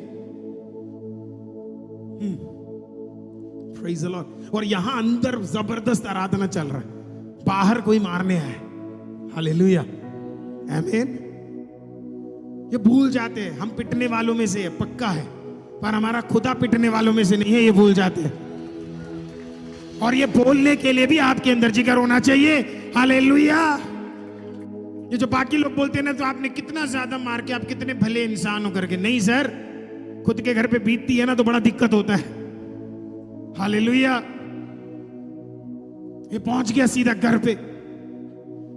Praise the Lord. और यहां अंदर जबरदस्त आराधना चल रहा है, बाहर कोई मारने आए। हालेलुया। आमीन। ये भूल जाते हैं हम पिटने वालों में से है, पक्का है, पर हमारा खुदा पिटने वालों में से नहीं है, ये भूल जाते हैं। और ये बोलने के लिए भी आपके अंदर जिगर होना चाहिए। हालेलुया। ये जो बाकी लोग बोलते हैं ना, तो आपने कितना ज्यादा मार के आप कितने भले इंसान हो करके। नहीं सर, खुद के घर पे बीतती है ना तो बड़ा दिक्कत होता है। हालेलुया। ये पहुंच गया सीधा घर पे।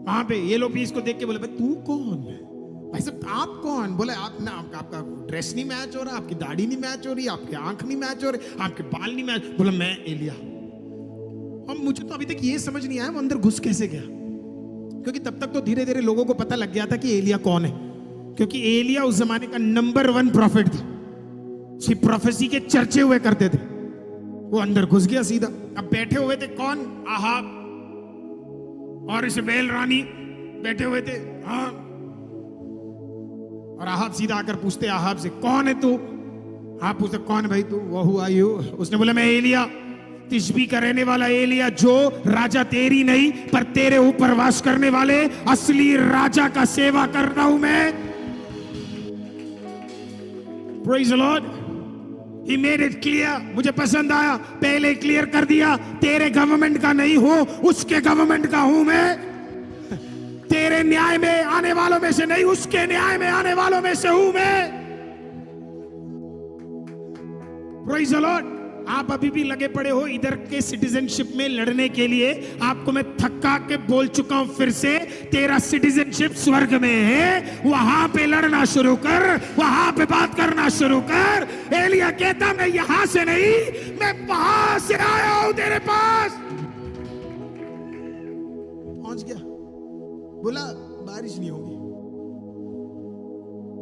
वहां पे ये लोग भी इसको देख के बोले भाई तू कौन? भाई साहब आप कौन? बोले आप ना, आपका ड्रेस नहीं मैच हो रहा, आपकी दाढ़ी नहीं मैच हो रही, आपकी आंख नहीं मैच हो रही, आपके बाल नहीं मैच। बोला मैं एलिया। और मुझे तो अभी तक ये समझ नहीं आया वो अंदर घुस कैसे गया, क्योंकि तब तक तो धीरे धीरे लोगों को पता लग गया था कि एलिया कौन है, क्योंकि एलिया उस जमाने का नंबर 1 प्रॉफिट था। सिर्फ प्रोफेसी के चर्चे हुए करते थे। वो अंदर घुस गया सीधा। अब बैठे हुए थे कौन? आहाब और इज़बेल रानी बैठे हुए थे। हाँ, और आहाब सीधा आकर पूछते आहाब से कौन है तू? आप पूछते कौन है भाई तू? वो हुआ यू। उसने बोला मैं एलिया, तिशबी का रहने वाला एलिया, जो राजा तेरी नहीं पर तेरे ऊपर वास करने वाले असली राजा का सेवा कर रहा हूं मैं। Praise the Lord. He made it clear। मुझे पसंद आया, पहले क्लियर कर दिया, तेरे गवर्नमेंट का नहीं हूं, उसके गवर्नमेंट का हूं मैं। तेरे न्याय में आने वालों में से नहीं, उसके न्याय में आने वालों में से हूं मैं। Praise the Lord. आप अभी भी लगे पड़े हो इधर के सिटीजनशिप में लड़ने के लिए। आपको मैं थक्का के बोल चुका हूं फिर से, तेरा सिटीजनशिप स्वर्ग में है, वहां पे लड़ना शुरू कर, वहां पे बात करना शुरू कर। एलिया कहता मैं यहां से नहीं, मैं वहां से आया हूं तेरे पास। पहुंच गया। बोला बारिश नहीं होगी।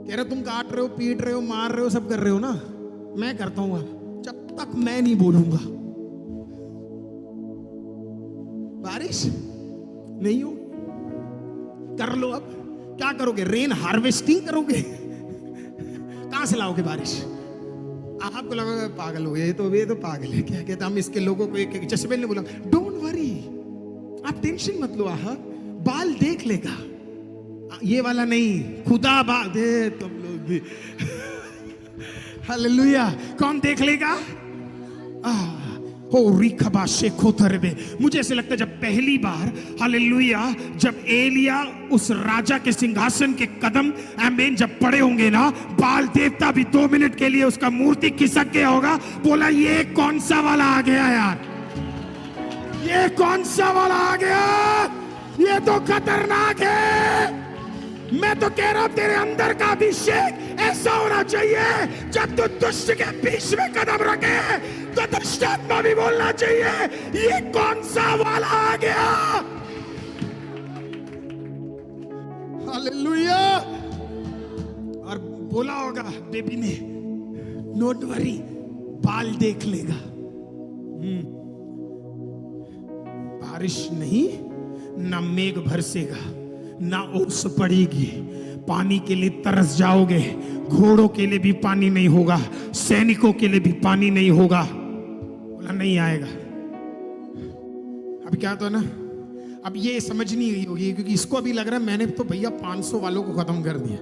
कह रहे तुम काट रहे हो, पीट रहे हो, मार रहे हो, सब कर रहे हो ना, मैं करता हूं। जब तक मैं नहीं बोलूंगा बारिश नहीं हो। कर लो। अब क्या करोगे? रेन हार्वेस्टिंग करोगे? कहां से लाओगे बारिश? आपको लगा पागल हो, ये तो पागल है। क्या कहता, हम इसके लोगों को एक जशबेल ने बोला डोंट वरी, आप टेंशन मत लो, आहा बाल देख लेगा। ये वाला नहीं, खुदा बाल दे तुम लोग भी। हालेलुया। कौन देख लेगा? मुझे ऐसे लगता है जब पहली बार, हालेलुया, जब एलिया उस राजा के सिंहासन के कदम आमीन जब पड़े होंगे ना, बाल देवता भी 2 मिनट के लिए उसका मूर्ति खिसक गया होगा। बोला ये कौन सा वाला आ गया यार, ये कौन सा वाला आ गया, ये तो खतरनाक है। मैं तो कह रहा हूं तेरे अंदर का अभिषेक ऐसा होना चाहिए, जब तू दुष्ट के बीच में कदम रखे तो दुष्ट आत्मा भी बोलना चाहिए ये कौन सा वाला आ गया। हालेलुया। और बोला होगा बेबी ने नोट वरी, बाल देख लेगा। बारिश नहीं, ना मेघ बरसेगा, ना ओस पड़ेगी, पानी के लिए तरस जाओगे, घोड़ों के लिए भी पानी नहीं होगा, सैनिकों के लिए भी पानी नहीं होगा। बोला नहीं आएगा। अभी क्या होता है ना, अब ये समझ नहीं रही होगी क्योंकि इसको अभी लग रहा है मैंने तो भैया 500 वालों को खत्म कर दिया,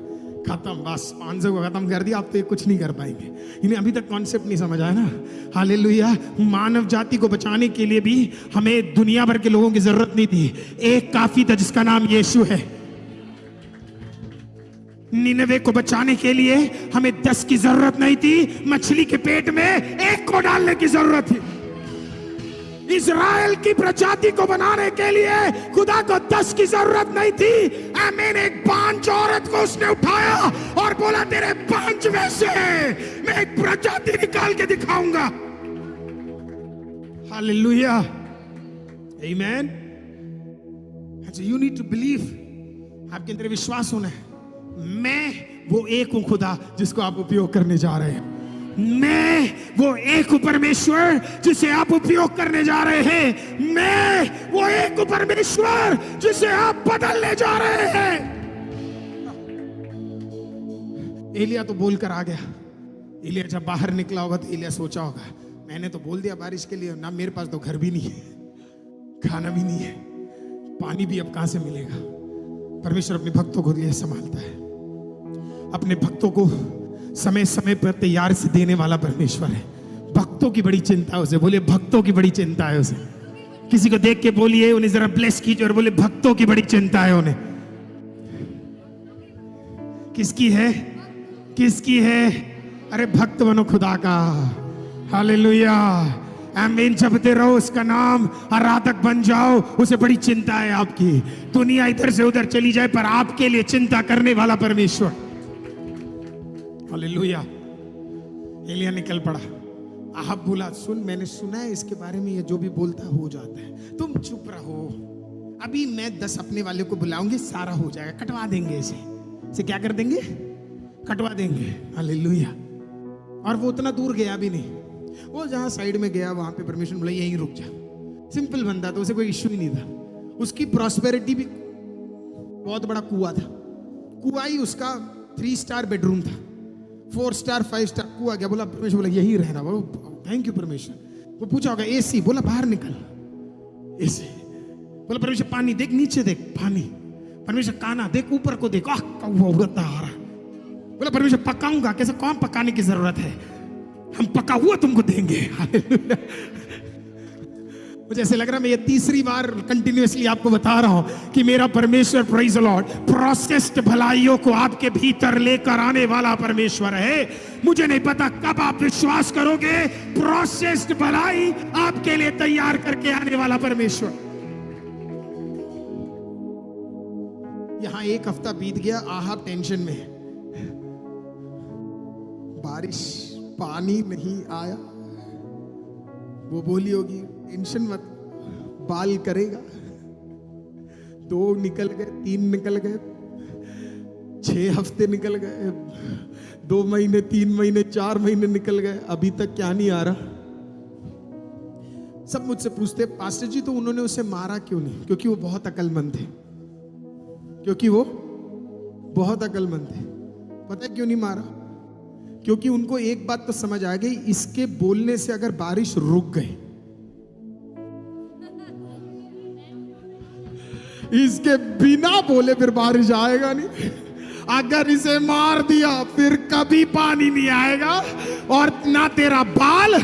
खत्म, बस 500 को खत्म कर दिया, आप तो ये कुछ नहीं कर पाएंगे। इन्हें अभी तक कॉन्सेप्ट नहीं समझ आया ना। हालेलुया। मानव जाति को बचाने के लिए भी हमें दुनिया भर के लोगों की जरूरत नहीं थी, एक काफी था जिसका नाम यीशु है। निनवे को बचाने के लिए हमें 10 की जरूरत नहीं थी, मछली के पेट में एक को डालने की जरूरत थी। इज़राइल की प्रजाति को बनाने के लिए खुदा को 10 की जरूरत नहीं थी। आमीन। एक बांझ औरत को उसने उठाया और बोला तेरे बांझ में से मैं एक प्रजाति निकाल के दिखाऊंगा। हालेलुया। आमीन। अच्छा, यू नीड टू बिलीव, आपके अंदर विश्वास होना है। मैं वो एक हूं खुदा जिसको आप उपयोग करने जा रहे हैं। मैं वो एक परमेश्वर जिसे आप उपयोग करने जा रहे हैं। मैं वो एक परमेश्वर जिसे आप बदलने जा रहे हैं। एलिया तो बोलकर आ गया। एलिया जब बाहर निकला होगा तो एलिया सोचा होगा मैंने तो बोल दिया बारिश के लिए, ना मेरे पास तो घर भी नहीं है, खाना भी नहीं है, पानी भी अब कहां से मिलेगा। परमेश्वर अपने भक्तों को लिए संभालता है, अपने भक्तों को समय समय पर तैयार से देने वाला परमेश्वर है। भक्तों की बड़ी चिंता है उसे, बोले भक्तों की बड़ी चिंता है उसे। किसी को देख के बोलिए, उन्हें जरा ब्लेस कीजिए और बोले भक्तों की बड़ी चिंता है उन्हें। किसकी है? किसकी है? अरे भक्त बनो खुदा का। हालेलुया। आमीन। जपते रहो उसका नाम, आराधक बन जाओ, उसे बड़ी चिंता है आपकी। दुनिया इधर से उधर चली जाए पर आपके लिए चिंता करने वाला परमेश्वर। हालेलुया। एलिया निकल पड़ा। आहब बोला सुन, मैंने सुना है इसके बारे में, ये जो भी बोलता है हो जाता है, तुम चुप रहो। अभी मैं 10 अपने वाले को बुलाऊंगी, सारा हो जाएगा, कटवा देंगे इसे क्या कर देंगे? कटवा देंगे। हालेलुया। और वो उतना दूर गया भी नहीं, वो जहां साइड में गया वहां पे परमिशन बोला यहीं रुक जा। सिंपल बंदा था, उसे कोई इश्यू ही नहीं था। उसकी प्रॉस्पेरिटी भी, बहुत बड़ा कुआं था, कुआं ही उसका 3 स्टार बेडरूम था, 4 स्टार 5 स्टार कुआं। गया, बोला परमेश्वर, बोला यही रहना। बोलो थैंक यू परमेश्वर। वो पूछा होगा एसी, बोला बाहर निकल एसी। बोला परमेश्वर पानी देख, नीचे देख पानी। परमेश्वर काना देख, ऊपर को देख, कौवा उड़ता आ रहा। बोला परमेश्वर पकाऊंगा कैसे? कौन पकाने की जरूरत है, हम पका हुआ तुमको देंगे। हालेलुया। मुझे ऐसे लग रहा है मैं ये 3री बार कंटिन्यूअसली आपको बता रहा हूं कि मेरा परमेश्वर, प्रेज द लॉर्ड, प्रोसेस्ड भलाइयों को आपके भीतर लेकर आने वाला परमेश्वर है। मुझे नहीं पता कब आप विश्वास करोगे, प्रोसेस्ड भलाई आपके लिए तैयार करके आने वाला परमेश्वर। यहां 1 हफ्ता बीत गया, आहब टेंशन में है, बारिश, पानी नहीं आया। वो बोली होगी टेंशन मत, बाल करेगा। 2 निकल गए, 3 निकल गए, 6 हफ्ते निकल गए, 2 महीने, 3 महीने, 4 महीने निकल गए, अभी तक क्या नहीं आ रहा। सब मुझसे पूछते पास्टर जी तो उन्होंने उसे मारा क्यों नहीं? क्योंकि वो बहुत अक्लमंद थे, क्योंकि वो बहुत अक्लमंद थे। पता है क्यों नहीं मारा? क्योंकि उनको एक बात तो समझ आ गई, इसके बोलने से अगर बारिश रुक गई, इसके बिना बोले फिर बारिश आएगा नहीं। अगर इसे मार दिया फिर कभी पानी नहीं आएगा, और ना तेरा बाल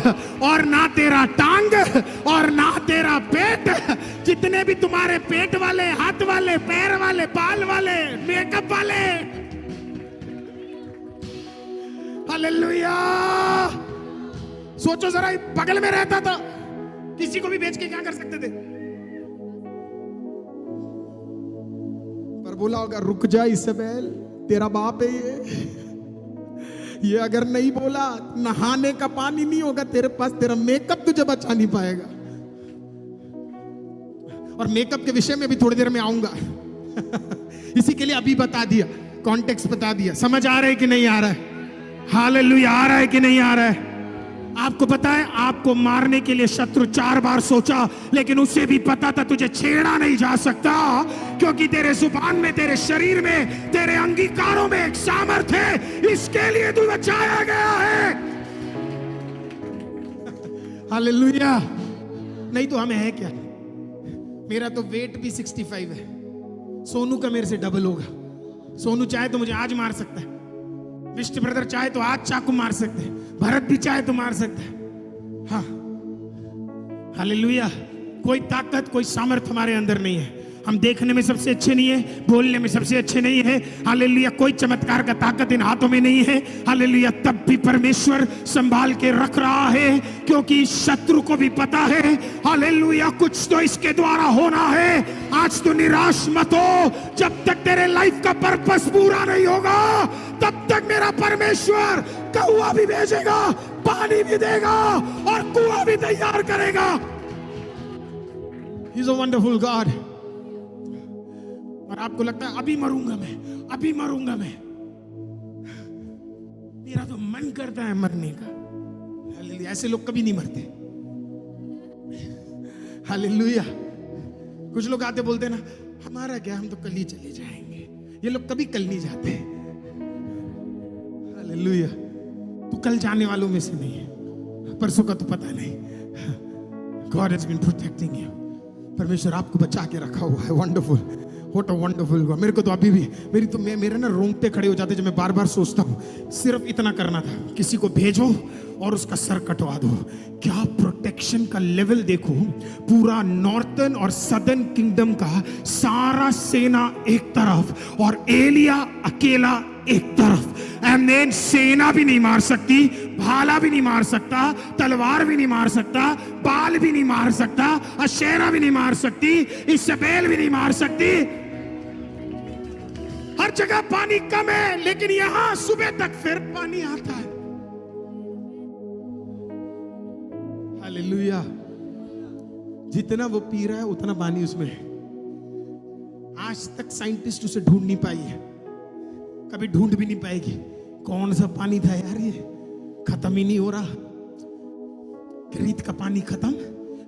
और ना तेरा टांग और ना तेरा पेट, जितने भी तुम्हारे पेट वाले, हाथ वाले, पैर वाले, बाल वाले, मेकअप वाले। हालेलुया। सोचो जरा, बगल में रहता था, किसी को भी बेच के क्या कर सकते थे? पर बोला होगा रुक जा इसेबेल, तेरा बाप है ये अगर नहीं बोला, नहाने का पानी नहीं होगा तेरे पास, तेरा मेकअप तुझे बचा नहीं पाएगा। और मेकअप के विषय में भी थोड़ी देर में आऊंगा। इसी के लिए अभी बता दिया, कॉन्टेक्स्ट बता दिया। समझ आ रहा है कि नहीं आ रहा है? हालेलुया। आ रहा है कि नहीं आ रहा है? आपको पता है, आपको मारने के लिए शत्रु 4 बार सोचा, लेकिन उसे भी पता था तुझे छेड़ा नहीं जा सकता, क्योंकि तेरे जुबान में, तेरे शरीर में, तेरे अंगीकारों में एक सामर्थ है। इसके लिए तू बचाया गया है। हालेलुया। नहीं तो हमें है क्या? मेरा तो वेट भी 65 है, सोनू का मेरे से डबल होगा। सोनू चाहे तो मुझे आज मार सकता है, विष्णु ब्रदर चाहे तो आज चाकू मार सकते हैं, भरत भी चाहे तो मार सकता है। हाँ, हालेलुया। कोई ताकत, कोई सामर्थ हमारे अंदर नहीं है। हम देखने में सबसे अच्छे नहीं है, बोलने में सबसे अच्छे नहीं है, हालेलुया। कोई चमत्कार का ताकत इन हाथों में नहीं है, हालेलुया। तब भी परमेश्वर संभाल के रख रहा है, क्योंकि शत्रु को भी पता है, हालेलुया, कुछ तो इसके द्वारा होना है। आज तो निराश मत हो, जब तक तेरे लाइफ का पर्पस पूरा नहीं होगा तब तक मेरा परमेश्वर कौवा भी भेजेगा, पानी भी देगा और कुआं भी तैयार करेगा। He is a wonderful God। और आपको लगता है अभी मरूंगा मैं, अभी मरूंगा मैं, मेरा तो मन करता है मरने का। हालेलुया। ऐसे लोग कभी नहीं मरते। हालेलुया। कुछ लोग आते बोलते हैं ना, हमारा क्या, हम तो कल ही चले जाएंगे। ये लोग कभी कल नहीं जाते। हालेलुया। तू कल जाने वालों में से नहीं है, परसों का तो पता नहीं। God has been protecting you। परमेश्वर आपको बचा के रखा हुआ है। Wonderful, what a wonderful God. मेरे को तो अभी भी मेरे ना रोंगटे खड़े हो जाते जब मैं बार बार सोचता हूँ, सिर्फ इतना करना था, किसी को भेजो और उसका सर कटवा दो। क्या प्रोटेक्शन का लेवल देखो। पूरा नॉर्थर्न और सदर्न किंगडम का सारा सेना एक तरफ और एलिया अकेला एक तरफ। आमीन। सेना भी नहीं मार सकती, भाला भी नहीं मार सकता, तलवार भी नहीं मार सकता, बाल भी नहीं मार सकता, अशेरा भी नहीं मार सकती, इस्राएल भी नहीं मार सकती। हर जगह पानी कम है, लेकिन यहां सुबह तक फिर पानी आता है। हालेलुया। जितना वो पी रहा है उतना पानी उसमें है। आज तक साइंटिस्ट उसे ढूंढ नहीं पाई है, कभी ढूंढ भी नहीं पाएगी। कौन सा पानी था यार, ये खत्म ही नहीं हो रहा। रेत का पानी खत्म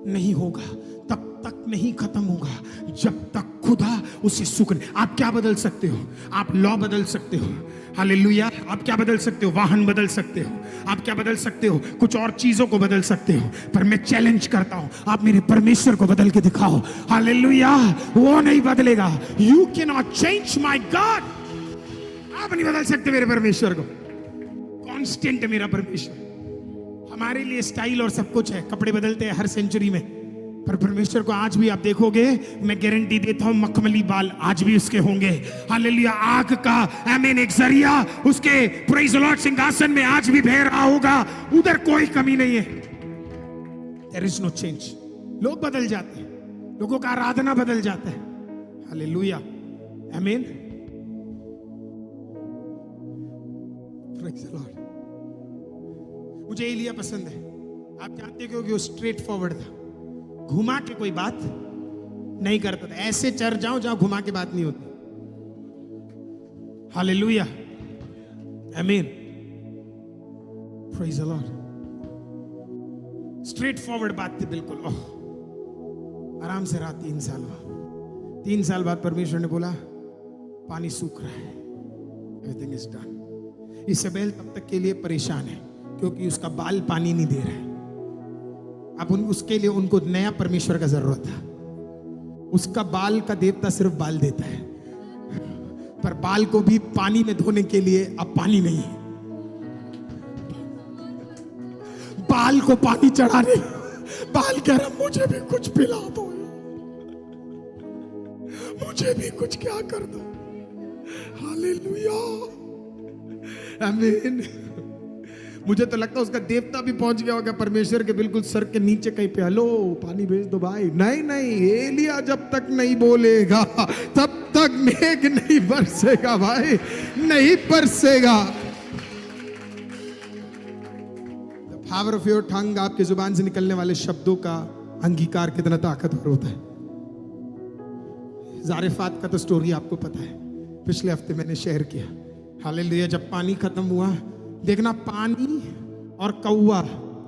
नहीं होगा, तब तक नहीं खत्म होगा जब तक खुदा उसे सुखने। आप क्या बदल सकते हो? आप लॉ बदल सकते हो। हालेलुया। आप क्या बदल सकते हो? वाहन बदल सकते हो। आप क्या बदल सकते हो? कुछ और चीजों को बदल सकते हो। पर मैं चैलेंज करता हूं, आप मेरे परमेश्वर को बदल के दिखाओ। हालेलुया। वो नहीं बदलेगा। You can not change my God. आप नहीं बदल सकते मेरे परमेश्वर को। कांस्टेंट है मेरा परमेश्वर। हमारे लिए स्टाइल और सब कुछ है, कपड़े बदलते हैं हर सेंचुरी में, पर परमेश्वर को आज भी आप देखोगे, मैं गारंटी देता हूं, मखमली बाल आज भी उसके होंगे। हालेलुया। आग का आमीन एक जरिया उसके प्रेज द लॉर्ड सिंहासन में आज भी बह रहा होगा। उधर कोई कमी नहीं है। There is no change. लोग बदल जाते हैं, लोगों का आराधना बदल जाता है। हालेलुया। आमीन। Praise the Lord. मुझे एलिया पसंद है। आप जानते हो कि वो स्ट्रेट फॉरवर्ड था, घुमा के कोई बात नहीं करता था। ऐसे चर जाओ जहां घुमा के बात नहीं होती। हालेलुया। आमीन। Praise the Lord. Straight forward बात थी बिल्कुल। ओह, आराम से रहा 3 साल। 3 साल बाद परमेश्वर ने बोला पानी सूख रहा है, एवरीथिंग इज डन। इसेबेल तब तक के लिए परेशान है क्योंकि उसका बाल पानी नहीं दे रहा है। अब उसके लिए उनको नया परमेश्वर का जरूरत था। उसका बाल का देवता सिर्फ बाल देता है, पर बाल को भी पानी में धोने के लिए अब पानी नहीं है। बाल को पानी चढ़ाने, बाल कह रहा मुझे भी कुछ पिला दो, मुझे भी कुछ क्या कर दो। हालेलुया। आमीन। मुझे तो लगता है उसका देवता भी पहुंच गया होगा परमेश्वर के बिल्कुल सर के नीचे कहीं पे, हेलो पानी भेज दो भाई। नहीं नहीं, एलिया जब तक नहीं बोलेगा तब तक मेघ नहीं बरसेगा भाई, नहीं बरसेगा। The power of your tongue, आपकी जुबान से निकलने वाले शब्दों का अंगीकार कितना ताकतवर होता है। जारेफात का तो स्टोरी आपको पता है, पिछले हफ्ते मैंने शेयर किया। हालेलुया। जब पानी खत्म हुआ, देखना पानी और कौवा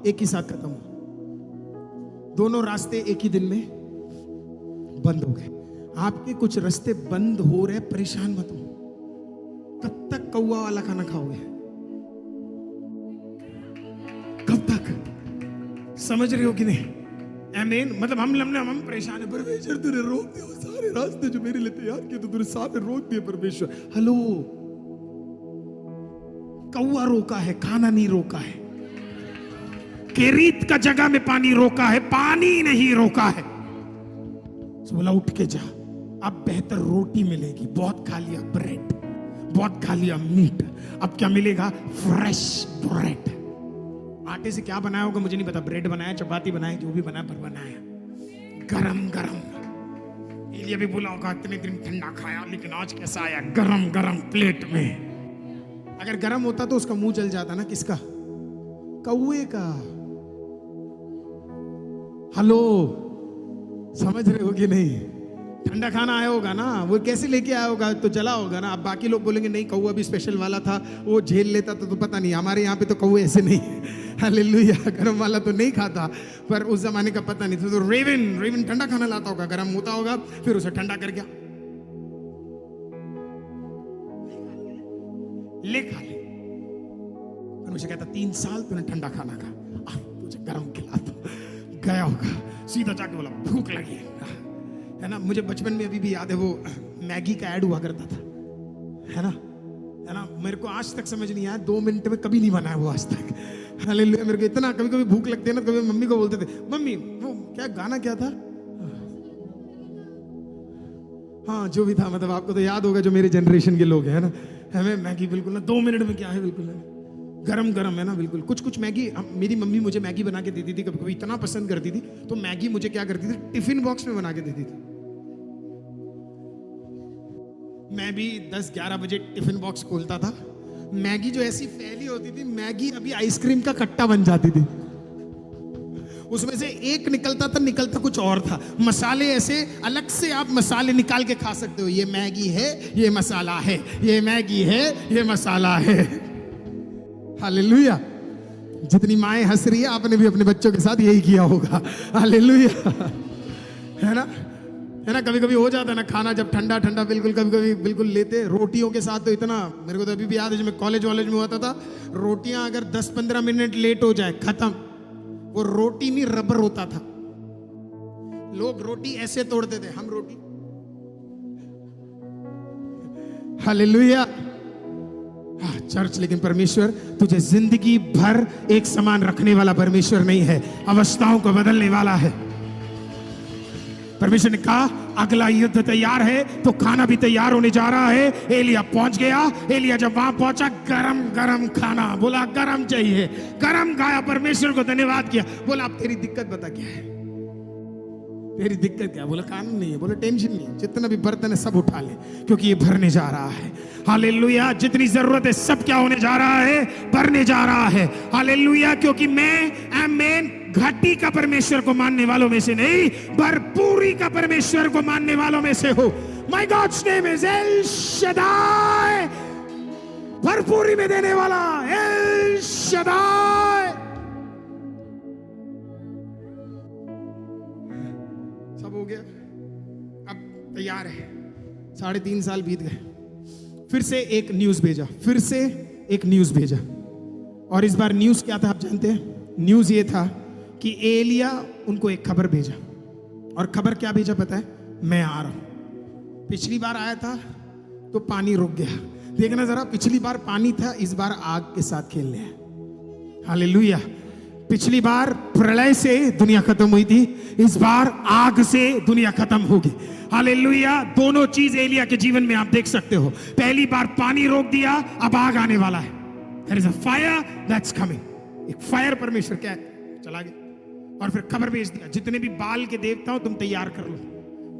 एक ही साथ खत्म हुआ। दोनों रास्ते एक ही दिन में बंद हो गए। आपके कुछ रास्ते बंद हो रहे, परेशान मत हो। कब तक कौवा वाला खाना खाओगे? कब तक? समझ रहे हो कि नहीं? आमीन। मतलब हम परेशान है, परमेश्वर तूने रोक दिया वो सारे रास्ते जो मेरे लिए तैयार किए, तो तूने सारे रोक दिए परमेश्वर। हेलो, कौआ रोका है, खाना नहीं रोका है। केरीत का जगह में पानी रोका है, पानी नहीं रोका है। तो बोला उठ के जा, अब बेहतर रोटी मिलेगी। बहुत खा लिया ब्रेड, बहुत खा लिया मीट, अब क्या मिलेगा? Fresh bread. आटे से क्या बनाया होगा मुझे नहीं पता, ब्रेड बनाया, चपाती बनाई, जो भी बनाया पर बनाया गरम गरम। एलिया भी बोला होगा इतने दिन ठंडा खाया, लेकिन आज कैसा आया? गरम गरम प्लेट में। अगर गरम होता तो उसका मुंह जल जाता ना। किसका? कौए का। हेलो, समझ रहे हो कि नहीं? ठंडा खाना आया होगा ना, वो कैसे लेके आया होगा? तो जला होगा ना। अब बाकी लोग बोलेंगे नहीं कौआ भी स्पेशल वाला था, वो झेल लेता तो पता नहीं। हमारे यहाँ पे तो कौए ऐसे नहीं है। हालेलुया। गरम वाला तो नहीं खाता, पर उस जमाने का पता नहीं था। तो रेवन ठंडा खाना लाता होगा, गरम होता होगा, फिर उसे ठंडा कर गया, ले खा ले। और मुझे कहता 3 साल तूने ठंडा खाना खा, तुझे गरम खिला दो। गया होगा, सीधा जाके बोला भूख लगी है ना। मुझे बचपन में अभी भी याद है, वो मैगी का ऐड हुआ करता था, है ना। मेरे को आज तक समझ नहीं आया, 2 मिनट में कभी नहीं बना है वो आज तक। हालेलुया। मेरे को इतना कभी कभी भूख लगती है ना, कभी मम्मी को बोलते थे, मम्मी वो क्या गाना क्या था? हाँ जो भी था, मतलब आपको तो याद होगा जो मेरे जनरेशन के लोग हैं ना। हमें मैगी बिल्कुल ना 2 मिनट में क्या है, बिल्कुल गरम गरम है ना, बिल्कुल। कुछ मैगी मेरी मम्मी मुझे मैगी बना के देती थी, कभी कभी इतना पसंद करती थी तो मैगी मुझे क्या करती थी, टिफिन बॉक्स में बना के देती थी। मैं भी 10-11 बजे टिफिन बॉक्स खोलता था, मैगी जो ऐसी फैली होती थी, मैगी अभी आइसक्रीम का कट्टा बन जाती थी। उसमें से एक निकलता कुछ और था। मसाले ऐसे अलग से आप मसाले निकाल के खा सकते हो। ये मैगी है, ये मसाला है, ये मैगी है, ये मसाला है। हालेलुया। जितनी माएं हंस रही है, आपने भी अपने बच्चों के साथ यही किया होगा। हालेलुया। है ना। कभी कभी हो जाता है ना खाना जब ठंडा बिल्कुल, कभी कभी बिल्कुल लेते रोटियों के साथ। तो इतना मेरे को तो अभी भी याद है, जब मैं कॉलेज में हुआ था, रोटियां अगर 10-15 मिनट लेट हो जाए, खत्म। वो रोटी नहीं रबर होता था। लोग रोटी ऐसे तोड़ते थे, हम रोटी। हालेलुया। चर्च, लेकिन परमेश्वर तुझे जिंदगी भर एक समान रखने वाला परमेश्वर नहीं है, अवस्थाओं को बदलने वाला है। परमेश्वर ने कहा अगला युद्ध तैयार है, तो खाना भी तैयार होने जा रहा है। एलिया पहुंच गया। एलिया जब वहां पहुंचा, गरम गरम खाना, बोला गरम चाहिए, गरम खाया, परमेश्वर को धन्यवाद किया। बोला अब तेरी दिक्कत बता क्या है? तेरी दिक्कत क्या? बोला खाना नहीं है। बोला टेंशन नहीं, जितना भी बर्तन है सब उठा ले, क्योंकि ये भरने जा रहा है। हालेलुया। जितनी जरूरत है सब क्या होने जा रहा है? भरने जा रहा है। हालेलुया। क्योंकि मैं आमीन घाटी का परमेश्वर को मानने वालों में से नहीं, भरपूरी का परमेश्वर को मानने वालों में से हूं। My God's name is El Shaddai, भरपूरी में देने वाला एल शदाई। सब हो गया, अब तैयार है। 3.5 साल बीत गए। फिर से एक न्यूज भेजा, और इस बार न्यूज क्या था आप जानते हैं? न्यूज ये था कि एलिया उनको एक खबर भेजा, और खबर क्या भेजा पता है? मैं आ रहा हूं। पिछली बार आया था तो पानी रुक गया, देखना जरा, पिछली बार पानी था, इस बार आग के साथ खेलने हैं। हालेलुया। पिछली बार प्रलय से दुनिया खत्म हुई थी, इस बार आग से दुनिया खत्म होगी। हालेलुया। दोनों चीज एलिया के जीवन में आप देख सकते हो। पहली बार पानी रोक दिया, अब आग आने वाला है। There is a fire that's coming। एक फायर परमेश्वर क्या है, चला गया। और फिर खबर भेज दिया, जितने भी बाल के देवता हो तुम तैयार कर लो।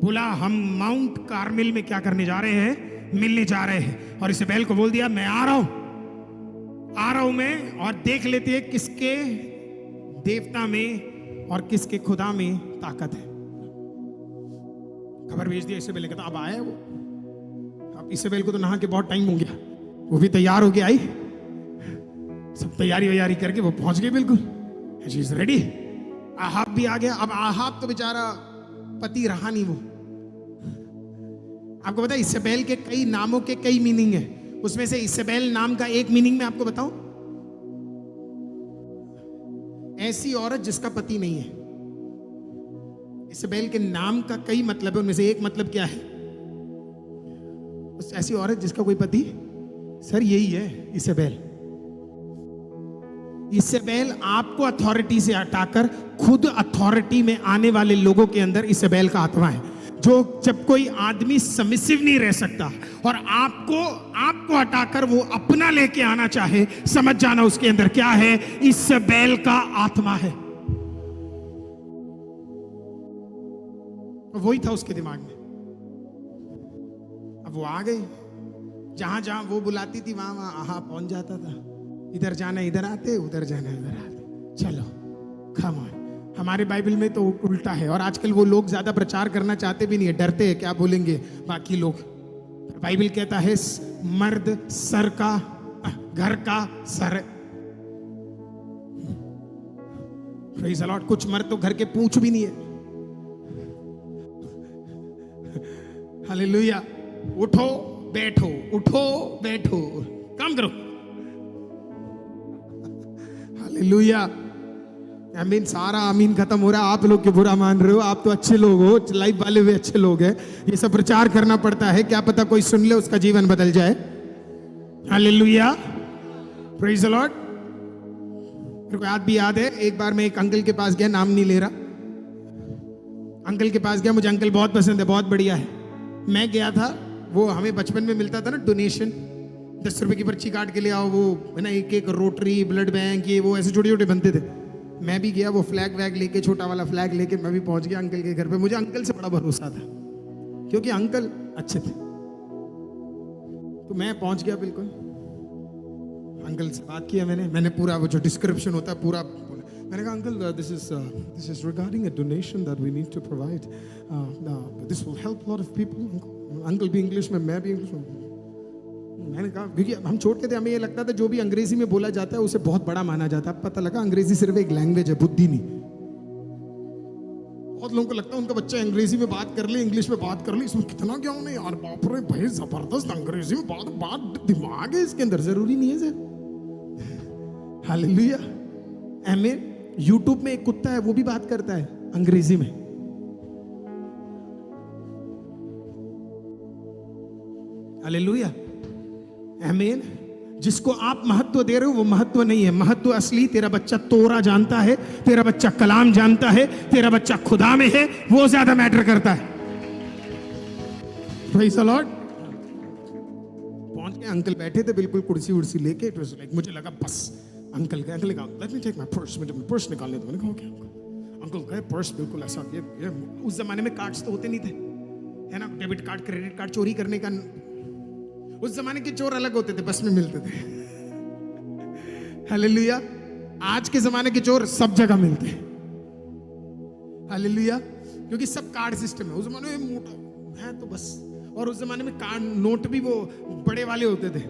बोला हम माउंट कार्मेल में क्या करने जा रहे हैं? मिलने जा रहे हैं। और इसेबेल को बोल दिया मैं आ रहा हूं मैं, और देख लेते हैं किसके देवता में और किसके खुदा में ताकत है। खबर भेज दिया इसेबेल ने, कहता अब आया वो। अब इसेबेल को तो नहा के बहुत टाइम हो गया, वो भी तैयार होके आई, सब तैयारी करके वो पहुंच गई बिल्कुल, शी इज रेडी। आहाब भी आ गया। अब आहाब तो बेचारा पति रहा नहीं वो। आपको पता है इसेबेल के कई नामों के कई मीनिंग है, उसमें से इसेबेल नाम का एक मीनिंग मैं आपको बताऊं। ऐसी औरत जिसका पति नहीं है। इसेबेल के नाम का कई मतलब है, उनमें से एक मतलब क्या है? उस ऐसी औरत जिसका कोई पति, सर यही है इसेबेल। इसेबेल आपको अथॉरिटी से हटाकर खुद अथॉरिटी में आने वाले लोगों के अंदर इसेबेल का आत्मा है। जो जब कोई आदमी सबमिसिव नहीं रह सकता और आपको हटाकर वो अपना लेके आना चाहे, समझ जाना उसके अंदर क्या है? इसेबेल का आत्मा है। वही था उसके दिमाग में। अब वो आ गई, जहां जहां वो बुलाती थी वहां वहां आहा पहुंच जाता था। इधर जाना इधर आते, उधर जाना इधर आते। चलो कम ऑन। हमारे बाइबल में तो उल्टा है, और आजकल वो लोग ज्यादा प्रचार करना चाहते भी नहीं है, डरते हैं क्या बोलेंगे बाकी लोग। बाइबल कहता है मर्द सर का, घर का सर। Praise the Lord. कुछ मर्द तो घर के पूंछ भी नहीं है। हालेलुया। उठो बैठो, उठो बैठो, काम करो। हालेलुया। आमीन। सारा आमीन खत्म हो रहा है। आप लोग क्यों बुरा मान रहे हो? आप तो अच्छे लोग हो, लाइव वाले भी अच्छे लोग हैं। ये सब प्रचार करना पड़ता है, क्या पता कोई सुन ले उसका जीवन बदल जाए। हालेलुया। Praise the Lord. मेरे को याद है, एक बार मैं एक अंकल के पास गया, नाम नहीं ले रहा। अंकल के पास गया, मुझे अंकल बहुत पसंद है, बहुत बढ़िया है। मैं गया था, वो हमें बचपन में मिलता था ना डोनेशन, 10 रुपए की पर्ची काट के ले आओ, वो है ना, एक एक रोटरी ब्लड बैंक, ये वो ऐसे छोटे छोटे बनते थे। मैं भी गया, वो फ्लैग वैग लेके, छोटा वाला फ्लैग लेके मैं भी पहुंच गया अंकल के घर पे। मुझे अंकल से बड़ा भरोसा था क्योंकि अंकल अच्छे थे। तो मैं पहुंच गया, बिल्कुल अंकल से बात किया मैंने पूरा वो जो डिस्क्रिप्शन होता है पूरा मैंने कहा, uncle this is regarding a donation that we need to provide, this will help lot of people. Uncle भी इंग्लिश में, मैं भी इंग्लिश में। मैंने कहा, क्योंकि हम छोटे थे, हमें ये लगता था जो भी अंग्रेजी में बोला जाता है उसे बहुत बड़ा माना जाता है। पता लगा अंग्रेजी सिर्फ एक लैंग्वेज है, बुद्धि नहीं। बहुत लोगों को लगता है उनका बच्चा अंग्रेजी में बात कर ले, इंग्लिश में बात कर ले, इसमें कितना क्या होना यार, बाप रे भाई जबरदस्त अंग्रेजी में बात दिमाग है इसके अंदर। जरूरी नहीं है सर। हालेलुया। आमीन। यूट्यूब में एक कुत्ता है, वो भी बात करता है अंग्रेजी में। हालेलुया। आमीन। जिसको आप महत्व दे रहे हो वो महत्व नहीं है। महत्व असली तेरा बच्चा तोरा जानता है, तेरा बच्चा कलाम जानता है, तेरा बच्चा खुदा में है, वो ज्यादा मैटर करता है। Praise the Lord. पहुंच के अंकल बैठे थे बिल्कुल कुर्सी उर्सी लेके। इट वाज लाइक, मुझे लगा बस अंकल कहा, let me take my purse, मुझे पर्स निकालने दो। मैंने कहा ओके अंकल कहे पर्स बिल्कुल ऐसा। ये उस जमाने में कार्ड्स तो होते नहीं थे, है ना, डेबिट कार्ड क्रेडिट कार्ड चोरी करने का। उस जमाने के चोर अलग होते थे, बस में मिलते थे। हालेलुया। आज के जमाने के चोर सब जगह मिलते हैं। हालेलुया। क्योंकि सब कार्ड सिस्टम है। उस जमाने में मोटा है तो बस, और उस जमाने में कार्ड नोट भी वो बड़े वाले होते थे,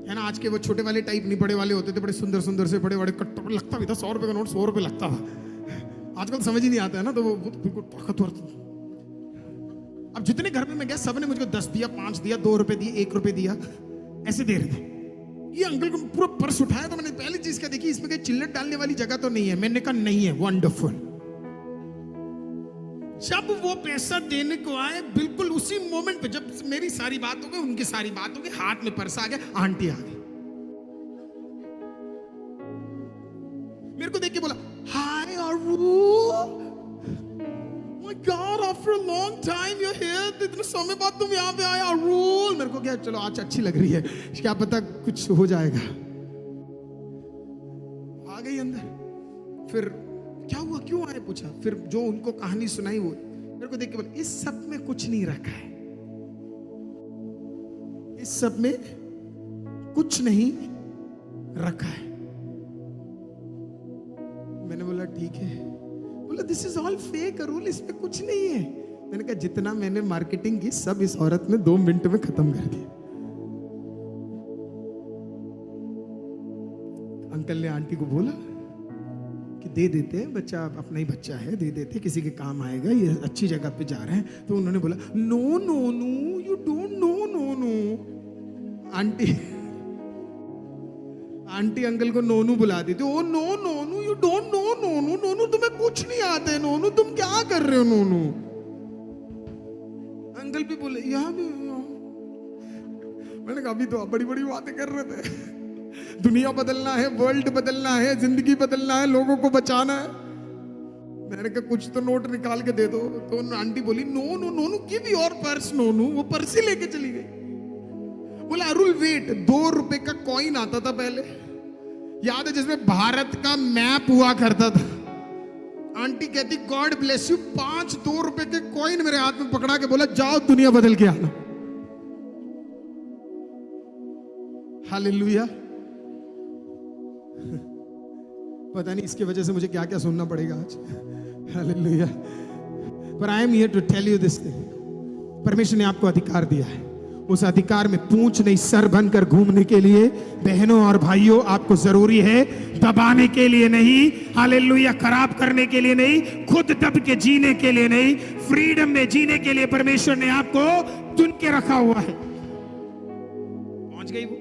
है ना। आज के वो छोटे वाले टाइप नहीं, बड़े वाले होते थे, बड़े सुंदर सुंदर से बड़े बड़े कट्टों। लगता भी था 100 रुपए का नोट 100 रुपए लगता था। आजकल समझ ही नहीं आता है ना, तो वो बिल्कुल ताकतवर। अब जितने घर में मैं गया सबने मुझको 10 दिया, 5 दिया, 2 रुपए दिए, 1 रुपए दिया, ऐसे दे रहे थे। ये अंकल को पूरा पर्स उठाया तो मैंने पहली चीज क्या देखी, इसमें कहीं चिल्लर डालने वाली जगह तो नहीं है। मैंने कहा नहीं है। वंडरफुल। जब वो पैसा देने को आए, बिल्कुल उसी मोमेंट पे, जब मेरी सारी बात हो गई, उनकी सारी बात हो गई, हाथ में पर्स आ गया, आंटी आ गई, मेरे को देख के बोला हाय आरू, my God, after a long time you're here. इतने समय बाद तुम यहाँ पे आए आरू। मेरे को क्या, चलो आज अच्छी लग रही है, क्या पता कुछ हो जाएगा। आ गई अंदर। फिर क्या हुआ, क्यों आए पूछा। फिर जो उनको कहानी सुनाई वो मेरे को देख के बोला, इस सब में कुछ नहीं रखा है, इस सब में कुछ नहीं रखा है। मैंने बोला ठीक है। बोला this is all fake rule, इसमें कुछ नहीं है। मैंने कहा जितना मैंने मार्केटिंग की सब इस औरत ने 2 मिनट में खत्म कर दिया। अंकल ने आंटी को बोला कि दे देते हैं, बच्चा अपना ही बच्चा है, दे देते, किसी के काम आएगा, ये अच्छी जगह पे जा रहे हैं। तो उन्होंने बोला no no no, you don't know, no no. Aunty uncle को नोनू बुलाती थी। Oh no Nonu, you don't know Nonu, Nonu तुम्हें कुछ नहीं आते, नोनू तुम क्या कर रहे हो नोनू। अंकल भी बोले यहाँ भी। मैंने कहा अभी तो आप बड़ी बड़ी बातें कर रहे थे, दुनिया बदलना है, वर्ल्ड बदलना है, जिंदगी बदलना है, लोगों को बचाना है। मैंने कहा कुछ तो नोट निकाल के दे दो। तो आंटी बोली no no Nonu give your purse Nonu. वो पर्स ही लेके चली गई। बोला अरुल वेट, 2 रुपए का कॉइन आता था पहले, याद है, जिसमें भारत का मैप हुआ करता था। आंटी कहती गॉड ब्लेस यू, 5 2 रुपए के कॉइन मेरे हाथ में पकड़ा के बोला जाओ दुनिया बदल के आना। हालेलुया। पता नहीं इसकी वजह से मुझे क्या क्या सुनना पड़ेगा आज। हालेलुया। पर I am here to tell you this thing, परमेश्वर ने आपको अधिकार दिया है। उस अधिकार में पूंछ नहीं सर बनकर घूमने के लिए बहनों और भाइयों आपको जरूरी है, दबाने के लिए नहीं, हालेलुया, खराब करने के लिए नहीं, खुद दब के जीने के लिए नहीं, फ्रीडम में जीने के लिए परमेश्वर ने आपको चुन के रखा हुआ है। पहुंच गई, वो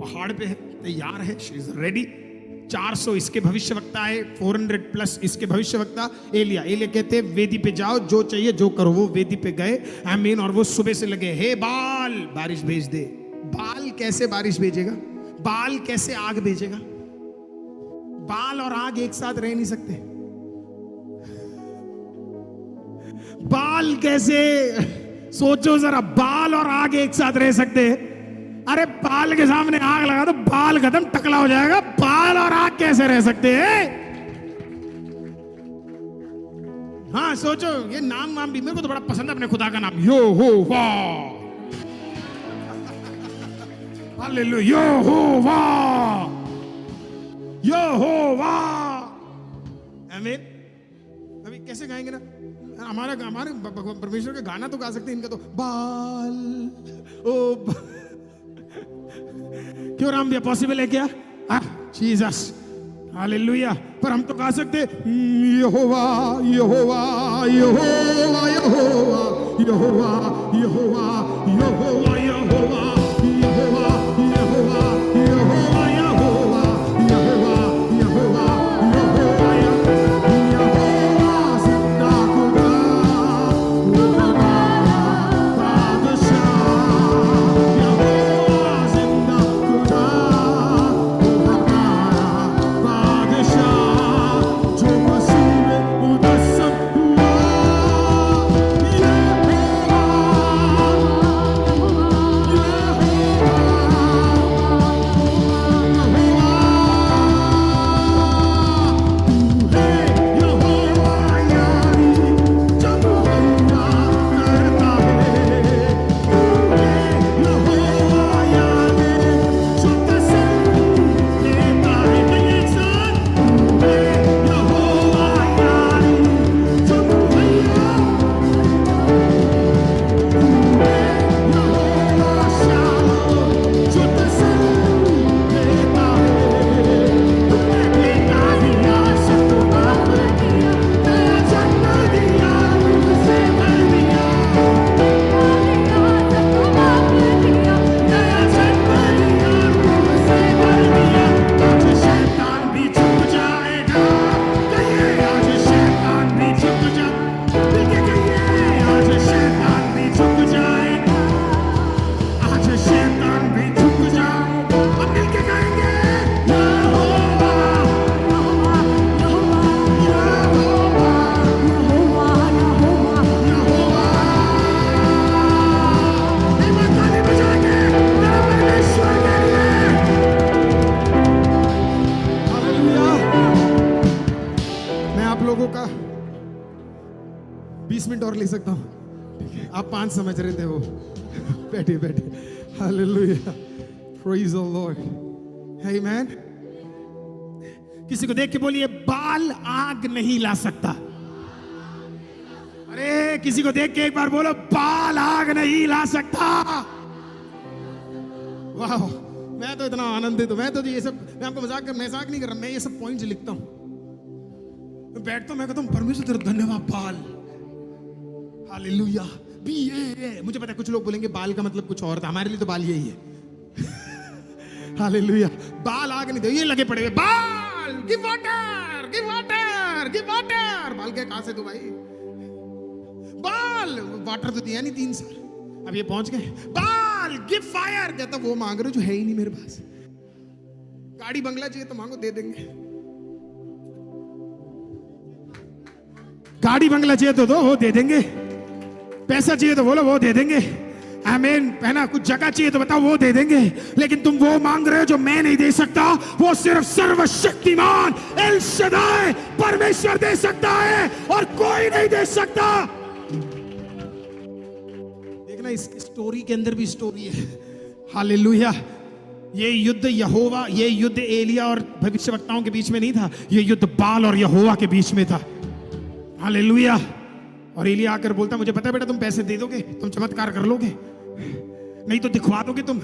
पहाड़ पे है, तैयार है, शी इज रेडी। 400 इसके भविष्यवक्ता है, 400 प्लस इसके भविष्यवक्ता। एलिया कहते वेदी पे जाओ, जो चाहिए जो करो। वो वेदी पे गए, आमीन। और वो सुबह से लगे, हे बाल बारिश भेज दे। बाल कैसे बारिश भेजेगा? बाल कैसे आग भेजेगा? बाल और आग एक साथ रह नहीं सकते। बाल कैसे, सोचो जरा, बाल और आग एक साथ रह सकते हैं? अरे बाल के सामने आग लगा तो बाल खत्म, टकला हो जाएगा। बाल और आग कैसे रह सकते हैं? हाँ सोचो, ये नाम वाम भी मेरे को तो बड़ा पसंद है अपने खुदा का नाम, यहोवा। हालेलुया, यहोवा, यहोवा, आमीन। अभी कैसे गाएंगे ना, हमारे परमेश्वर का गाना तो गा सकते हैं, इनका तो बाल ओ क्यों राम भैया, पॉसिबल है क्या? Jesus, hallelujah. पर हम तो गा सकते यहोवा यहोवा यहोवा यहोवा यहोवा यहोवा यहोवा यहोवा यहोवा यहोवा यहोवा यहोवा यहोवा यहोवा यहोवा जिंदा खुदा, आप 5 समझ रहे थे वो। बैठिए बैठिए, हालेलुया, प्रेज द लॉर्ड, आमेन। किसी को देख के बोलिए बाल आग नहीं ला सकता। अरे किसी को देख के एक बार बोलो बाल आग नहीं ला सकता। वाह, मैं तो इतना आनंदित हूं। मैं तो ये सब, मैं आपको मजाक नहीं कर रहा, मैं ये सब पॉइंट्स लिखता हूं, बैठता हूं, मैं कहता हूं परमेश्वर तेरा धन्यवाद बाल, हालेलुया। मुझे पता है कुछ लोग बोलेंगे बाल का मतलब कुछ और था, हमारे लिए तो बाल यही है। हालेलुया। बाल आग नहीं दे, ये लगे पड़े हुए, बाल give water, give water, give water. बाल क्या कहां से दो भाई, बाल वाटर तो दिया नहीं 3 साल, अब ये पहुंच गए। बाल गिव फायर, कहता वो मांग रहे हो जो है ही नहीं मेरे पास। गाड़ी बंगला चाहिए तो मांगो, दे देंगे। गाड़ी बंगला चाहिए तो दो, वो दे देंगे। पैसा चाहिए तो बोलो, वो दे देंगे। आमीन। पहना कुछ जगह चाहिए तो बताओ, वो दे देंगे। लेकिन तुम वो मांग रहे हो जो मैं नहीं दे सकता, वो सिर्फ सर्वशक्तिमान एल शदाई परमेश्वर दे सकता है और कोई नहीं दे सकता। देखना इस स्टोरी के अंदर भी स्टोरी है। हालेलुया। ये युद्ध यहोवा, ये युद्ध एलिया और भविष्यवक्ताओं के बीच में नहीं था, ये युद्ध बाल और यहोवा के बीच में था। हालेलुया। और एलिया आकर बोलता, मुझे पता है बेटा तुम पैसे दे दोगे, तुम चमत्कार कर लोगे, नहीं तो दिखवा दोगे तुम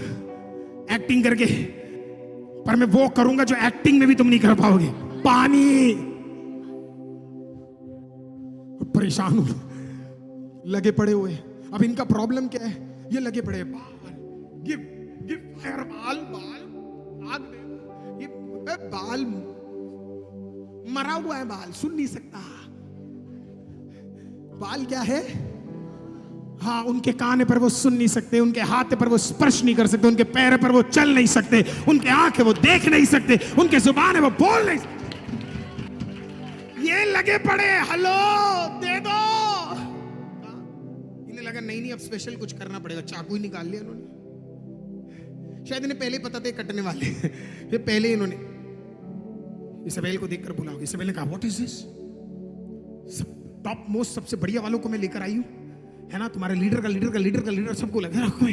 एक्टिंग करके, पर मैं वो करूंगा जो एक्टिंग में भी तुम नहीं कर पाओगे। पानी। परेशान हो, लगे पड़े हुए। अब इनका प्रॉब्लम क्या है, ये लगे पड़े हैं, बाल गिव गिव फायर, बाल बाल आग दे। ये बाल मरा हुआ है, बाल सुन नहीं सकता। बाल क्या है, हाँ उनके कान पर वो सुन नहीं सकते, उनके हाथ पर वो स्पर्श नहीं कर सकते, उनके पैर पर वो चल नहीं सकते, उनके आंख है वो देख नहीं सकते, उनके जुबान है वो बोल नहीं सकते। ये लगे पड़े, हेलो दे दो। इन्हें लगा नहीं नहीं अब स्पेशल कुछ करना पड़ेगा, चाकू ही निकाल लिया इन्होंने। शायद इन्हें पहले पता थे कटने वाले, ये पहले इन्होंने इसाबेल को देखकर बुलाओ। इसाबेल ने कहा what is this, top most सबसे बढ़िया वालों को मैं लेकर आई हूं, है ना, तुम्हारे लीडर का लीडर का लीडर का लीडर सबको लगा रखो है,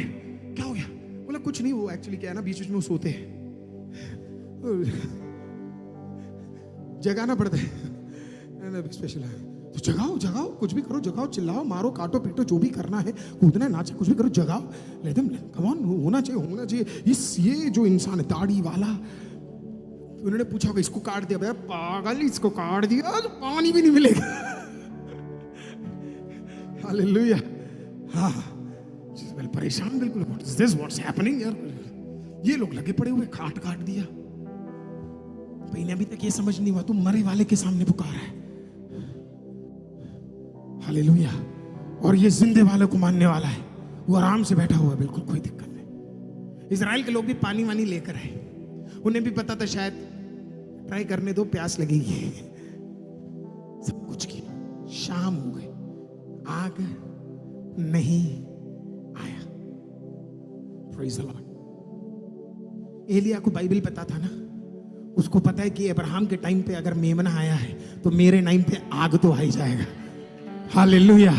क्या हो गया? बोला कुछ नहीं, वो एक्चुअली क्या है ना, बीच बीच में वो सोते हैं, जगाना पड़ता है, स्पेशल है तो जगाओ जगाओ, कुछ भी करो, जगाओ, चिल्लाओ, मारो, काटो पीटो, जो भी करना है, कूदना नाचे, कुछ भी करो, जगाओ, लेट देम कम ऑन, होना चाहिए। ये जो इंसान है दाढ़ी वाला, तो उन्होंने पूछा होगा इसको काट दिया, भैया पागल, इसको काट दिया तो पानी भी नहीं मिलेगा। हालेलुया। हाँ परेशान बिल्कुल, what is this, what's happening यार। ये लोग लगे पड़े हुए, काट दिया। इन्हें अभी तक ये समझ नहीं हुआ तू मरे वाले के सामने पुकार है। हालेलुया। और ये जिंदे वाले को मानने वाला है, वो आराम से बैठा हुआ है, बिल्कुल कोई दिक्कत नहीं। इजराइल के लोग भी पानी वानी लेकर आए, उन्हें भी पता था शायद ट्राई करने दो, प्यास लगेगी। सब कुछ किया, शाम हो गई, आग नहीं आया। Praise the Lord. एलिया को बाइबल पता था ना, उसको पता है कि अब्राहम के टाइम पे अगर मेमना आया है तो मेरे टाइम पे आग तो आ ही जाएगा। हालेलुया।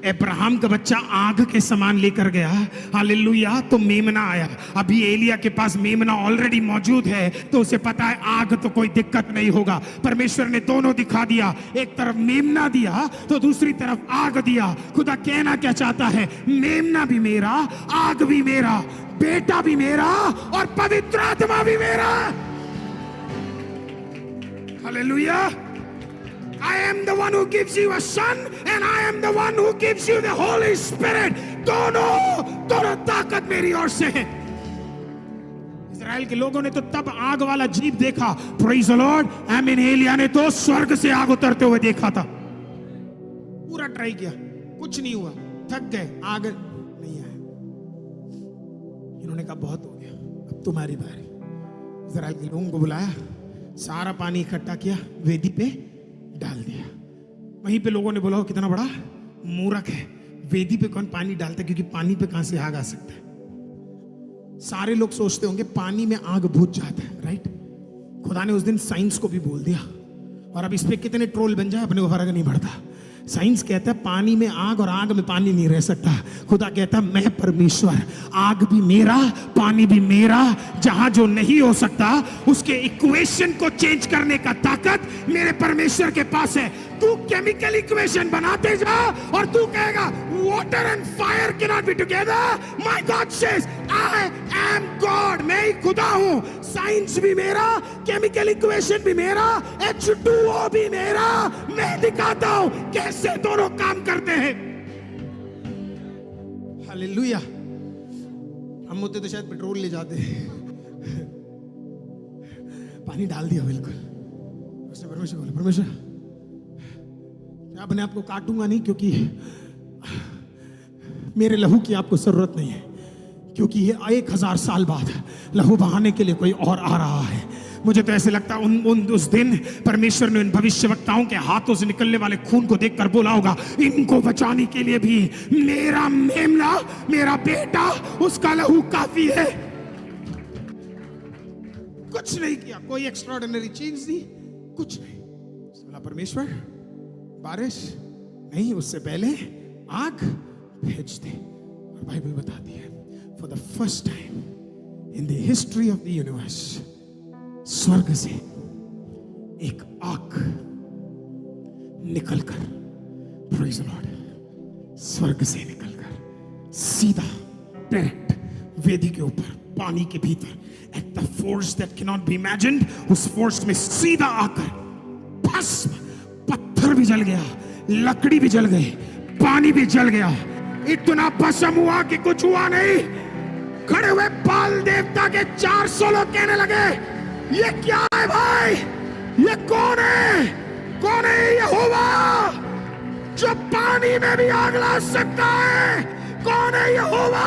अब्राहम का बच्चा आग के समान लेकर गया, हालेलुया, तो मेमना आया। अभी एलिया के पास मेमना ऑलरेडी मौजूद है, तो उसे पता है आग तो कोई दिक्कत नहीं होगा। परमेश्वर ने दोनों दिखा दिया, एक तरफ मेमना दिया तो दूसरी तरफ आग दिया। खुदा कहना क्या चाहता है, मेमना भी मेरा, आग भी मेरा, बेटा भी मेरा और पवित्र आत्मा भी मेरा। Hallelujah. I am the one who gives you a son and I am the one who gives you the Holy Spirit. दोनों ताकत मेरी ओर से है। इजराइल के लोगों ने तो तब आग वाला जीप देखा, प्रेज़ द लॉर्ड। आमीन। एलिया ने तो स्वर्ग से आग उतरते हुए देखा था। पूरा ट्राई किया, कुछ नहीं हुआ, थक गए, आग नहीं आया। इन्होंने कहा बहुत हो गया, अब तुम्हारी बारी। इजराइल के लोगों को बुलाया, सारा पानी इकट्ठा किया, वेदी पे डाल दिया। वहीं पे लोगों ने बोला कितना बड़ा मूर्ख है, वेदी पे कौन पानी डालता है, क्योंकि पानी पे कहां से आग आ सकता है। सारे लोग सोचते होंगे पानी में आग बुझ जाता है, राइट। खुदा ने उस दिन साइंस को भी बोल दिया, और अब इस पे कितने ट्रोल बन जाए अपने को फर्क नहीं पड़ता। साइंस कहता है पानी में आग और आग में पानी नहीं रह सकता। खुदा कहता है मैं परमेश्वर, आग भी मेरा, पानी भी मेरा। जहां जो नहीं हो सकता उसके इक्वेशन को चेंज करने का ताकत मेरे परमेश्वर के पास है। तू केमिकल इक्वेशन बनाते जा और तू कहेगा water and fire can not be together. My God says I am God, मैं ही खुदा हूं। साइंस भी मेरा, केमिकल इक्वेशन भी मेरा, H2O भी मेरा। मैं दिखाता हूं कैसे दोनों काम करते हैं। हालेलुया। हम होते तो शायद पेट्रोल ले जाते हैं। पानी डाल दिया बिल्कुल। उसने परमेश्वर बोला, परमेश्वर मैं अपने आप को काटूंगा नहीं, क्योंकि मेरे लहू की आपको जरूरत नहीं है, क्योंकि ये 1000 साल बाद लहू बहाने के लिए कोई और आ रहा है। मुझे तो ऐसे लगता है उस दिन परमेश्वर ने उन भविष्यवक्ताओं के हाथों से निकलने वाले खून को देखकर बोला होगा, इनको बचाने के लिए भी मेरा मेमना, मेरा बेटा, उसका लहू काफी है। कुछ नहीं किया, कोई एक्स्ट्राऑर्डिनरी चीज नहीं, कुछ नहीं। बोला परमेश्वर बारिश नहीं, उससे पहले आग भेज दे। और बाइबल बताती है, for the first time in the history of the universe, स्वर्ग से एक आग निकलकर, प्रेज़ द लॉर्ड, स्वर्ग से निकलकर सीधा डायरेक्ट वेदी के ऊपर, पानी के भीतर, at the force that can not be imagined, उस फोर्स में सीधा आकर भस्म, पत्थर भी जल गया, लकड़ी भी जल गई, पानी भी जल गया। इतना भस्म हुआ कि कुछ हुआ नहीं। खड़े हुए बाल देवता के 400 लोग कहने लगे, ये क्या है भाई, ये कौन है, कौन है यहोवा जो पानी में भी आग ला सकता है, कौन है यहोवा?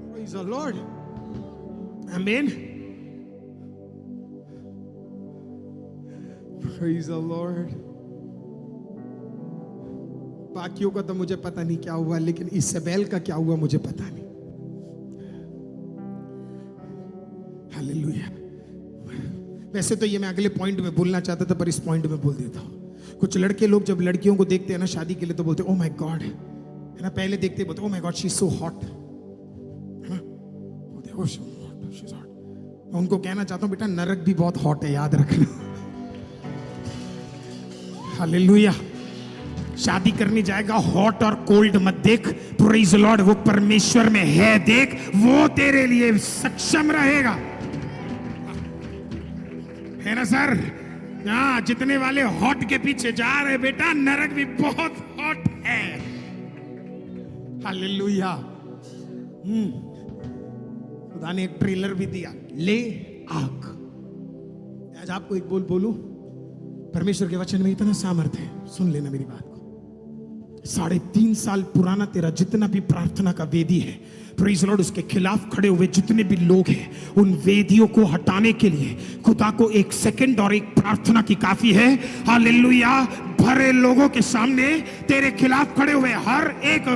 Praise the Lord. Amen. Praise the Lord. बाकियों का तो मुझे पता नहीं क्या हुआ, लेकिन इसेबेल का क्या हुआ मुझे पता नहीं। हालेलुया। वैसे तो ये मैं अगले पॉइंट में बोलना चाहता था, पर इस पॉइंट में बोल देता हूं। कुछ लड़के लोग जब लड़कियों को देखते हैं ना शादी के लिए, तो बोलते ओ माय गॉड, है ना, पहले देखते बोलते oh my God she is so hot, है ना, बोलते ओ शी इज हॉट। मैं उनको कहना चाहता हूं, बेटा नरक भी बहुत हॉट है, याद रखना। हालेलुया। शादी करने जाएगा, हॉट और कोल्ड मत देख, प्रेज़ द लॉर्ड, वो परमेश्वर में है देख, वो तेरे लिए सक्षम रहेगा, है ना सर? हाँ, जितने वाले हॉट के पीछे जा रहे बेटा, नरक भी बहुत हॉट है। हालेलुया। खुदा ने एक ट्रेलर भी दिया, ले आग। आज आपको एक बोलूं, परमेश्वर के वचन में इतना सामर्थ है, सुन लेना मेरी बात को। 3.5 साल पुराना तेरा जितना भी प्रार्थना का वेदी है, प्रेज़ लॉर्ड, उसके खिलाफ खड़े हुए जितने भी लोग हैं, उन वेदियों को हटाने के लिए खुदा को 1 सेकंड और एक प्रार्थना की काफी है। हालेलुया। भरे लोगों के सामने तेरे खिलाफ खड़े हुए हर एक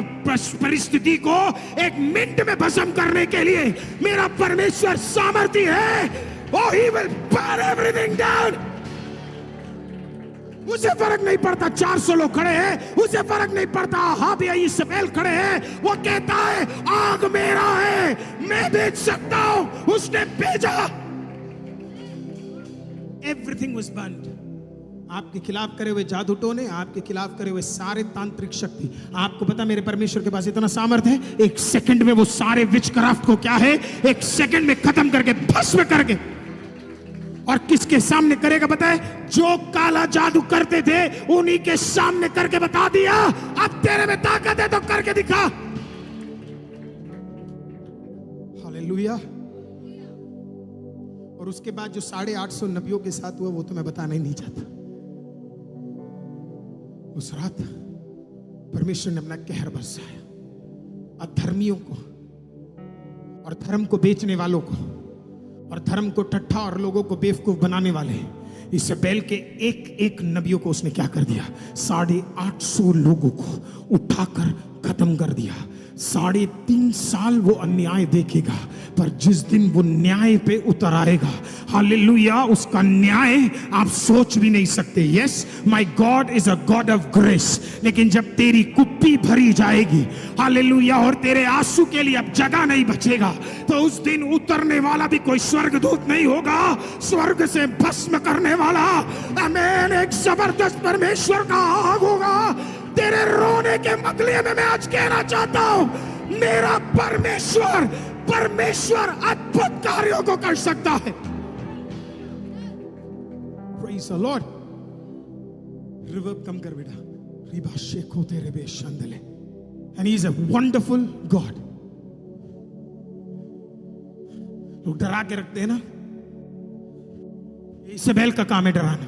परिस्थिति को 1 मिनट में भस्म करने के लिए मेरा परमेश्वर सामर्थी है। Oh, he will burn everything down. उसे फर्क नहीं पड़ता 400 लोग खड़े हैं, उसे फर्क नहीं पड़ता हाथ या इसेबेल खड़े हैं, वो कहता है आग मेरा है, मैं भेज सकता हूं, उसने भेजा। Everything was burned. आपके खिलाफ करे हुए जादू टोने, आपके खिलाफ करे हुए सारे तांत्रिक शक्ति, आपको पता मेरे परमेश्वर के पास इतना सामर्थ है, 1 सेकंड में वो सारे विचक्राफ्ट को क्या है, 1 सेकंड में खत्म करके, भस्म करके। और किसके सामने करेगा पता है? जो काला जादू करते थे उन्हीं के सामने करके बता दिया, अब तेरे में ताकत है तो करके दिखा। हालेलुया। और उसके बाद जो 850 नबियों के साथ हुआ वो तो मैं बताना ही नहीं चाहता। उस रात परमेश्वर ने अपना कहर बरसाया, अधर्मियों को और धर्म को बेचने वालों को और धर्म को ठट्ठा और लोगों को बेवकूफ बनाने वाले इसेबेल के एक नबियों को उसने क्या कर दिया? 850 लोगों को उठाकर खत्म कर दिया। 3.5 साल वो अन्याय देखेगा, पर जिस दिन वो न्याय पे उतर आएगा, हालेलुया, उसका न्याय आप सोच भी नहीं सकते। Yes, my God is a God of grace. लेकिन जब तेरी कुप्पी भरी जाएगी, हालेलुया, और तेरे आंसू के लिए अब जगह नहीं बचेगा, तो उस दिन उतरने वाला भी कोई स्वर्गदूत नहीं होगा, स्वर्ग से भस्म करने वाला, आमीन, एक जबरदस्त परमेश्वर का आग होगा। तेरे रोने के बदले में मैं आज कहना चाहता हूं, मेरा परमेश्वर अद्भुत कार्यों को कर सकता है। Praise the Lord. रिवर्ब कम कर बेटा। रिबा शेखो तेरे बे शंदले। And he is a wonderful God. तो डरा के रखते हैं ना, इसेबेल का काम है डराना।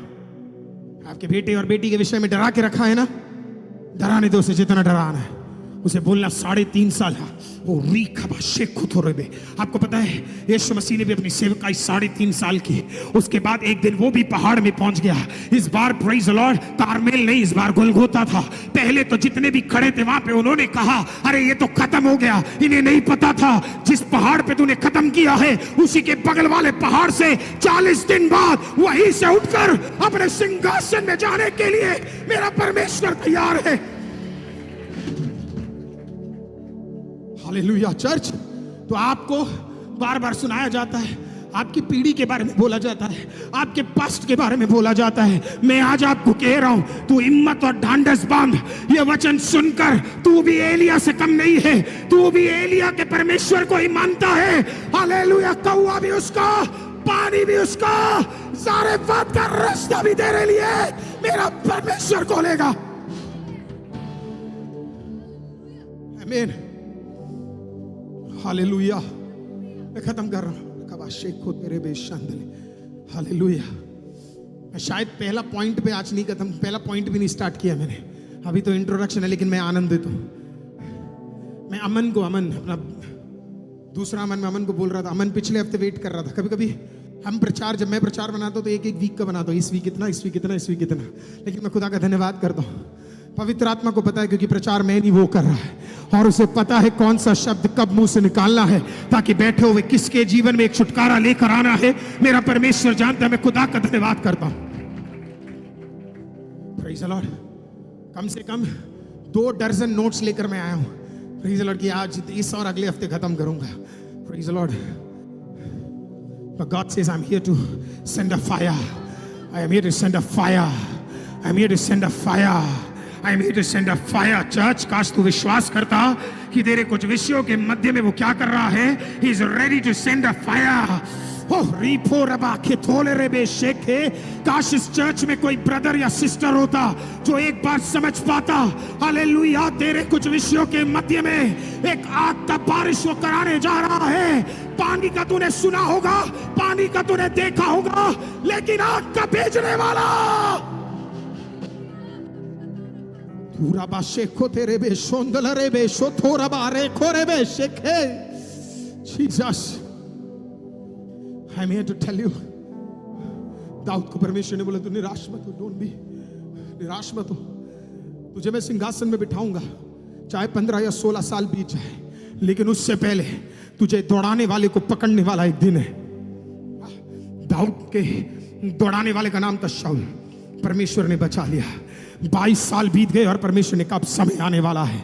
आपके बेटे और बेटी के विषय में डरा के रखा है ना, डराने दो उसे जितना डराना है। उसे बोलना 3.5 साल है वो रीखबा शेख खुथोरेबे। आपको पता है यीशु मसीह ने भी अपनी सेवकाई 3.5 साल की, उसके बाद एक दिन वो भी पहाड़ में पहुंच गया। इस बार प्रेज द लॉर्ड कारमेल नहीं, इस बार गोलगोता था। पहले तो जितने भी खड़े थे वहां पे उन्होंने कहा अरे ये तो खत्म हो गया। इन्हें नहीं पता था जिस पहाड़ पे तूने खत्म किया है उसी के बगल वाले पहाड़ से 40 दिन बाद वहीं से उठकर अपने सिंहासन में जाने के लिए मेरा परमेश्वर तैयार है। Hallelujah church. तो आपको बार बार सुनाया जाता है, आपकी पीढ़ी के बारे में बोला जाता है, आपके पास्ट के बारे में बोला जाता है। मैं आज आपको कह रहा हूं, तू हिम्मत और ढांढस बांध। ये वचन सुनकर तू भी एलिया से कम नहीं है, तू भी एलिया के परमेश्वर को ही मानता है। हालेलुया। कौवा भी उसका, पानी भी उसका, ज़ारेफात का रास्ता भी तेरे लिए मेरा परमेश्वर खोलेगा। आमीन। हालेलुया। मैं खत्म कर रहा हूं। कबा शेख को तेरे बेशांदले। हालेलुया। मैं शायद पहला पॉइंट पे आज नहीं खत्म, पहला पॉइंट भी नहीं स्टार्ट किया मैंने, अभी तो इंट्रोडक्शन है। लेकिन मैं आनंदित हूं। मैं अमन अपना दूसरा अमन को बोल रहा था। अमन पिछले हफ्ते वेट कर रहा था। कभी कभी हम प्रचार, जब मैं प्रचार बनाता हूं तो एक वीक का बनाता हूं, इस वीक इतना, इस वीक इतना, इस वीक इतना। लेकिन मैं खुदा का धन्यवाद करता हूं, पवित्र आत्मा को पता है, क्योंकि प्रचार मैं नहीं वो कर रहा है, और उसे पता है कौन सा शब्द कब मुंह से निकालना है, ताकि बैठे हुए किसके जीवन में एक छुटकारा लेकर आना है। मेरा परमेश्वर जानता है। मैं खुदा का धन्यवाद करता हूं। Praise the Lord. कम से कम 2 दर्जन नोट्स लेकर मैं आया हूं। प्रेज़ द लॉर्ड कि आज इस और अगले हफ्ते खत्म करूंगा। Praise the Lord. But God says I'm here to send a fire. I am here to send a fire. I am here to send a fire. I am here to send a fire. Church, काश तू विश्वास करता कि तेरे कुछ विषयों के मध्य में वो क्या कर रहा है। He is ready to send a fire. रीपो रबा के थोले रेबे शेखे। काश इस चर्च में कोई ब्रदर या सिस्टर होता जो एक बार समझ पाता, हालेलुया, तेरे कुछ विषयों के मध्य में एक आग का बारिश वो कराने जा रहा है। पानी का तूने सुना होगा, पानी का तूने देखा होगा, लेकिन आग का भेजने वाला शेखो तेरे बे शोंदल रे बे शो थोड़ा बारे खोरे बे शेखे। Jesus, I am here to tell you. दाऊद को परमेश्वर ने बोला तू निराश मत हो, डोंट बी, निराश मत हो। तुझे मैं सिंहासन में बिठाऊंगा, चाहे 15 या 16 साल बीत जाए, लेकिन उससे पहले तुझे दौड़ाने वाले को पकड़ने वाला एक दिन है। दाऊद के दौड़ाने वाले का नाम था शाऊल। परमेश्वर ने बचा लिया। 22 साल बीत गए और परमेश्वर ने कहा अब समय आने वाला है।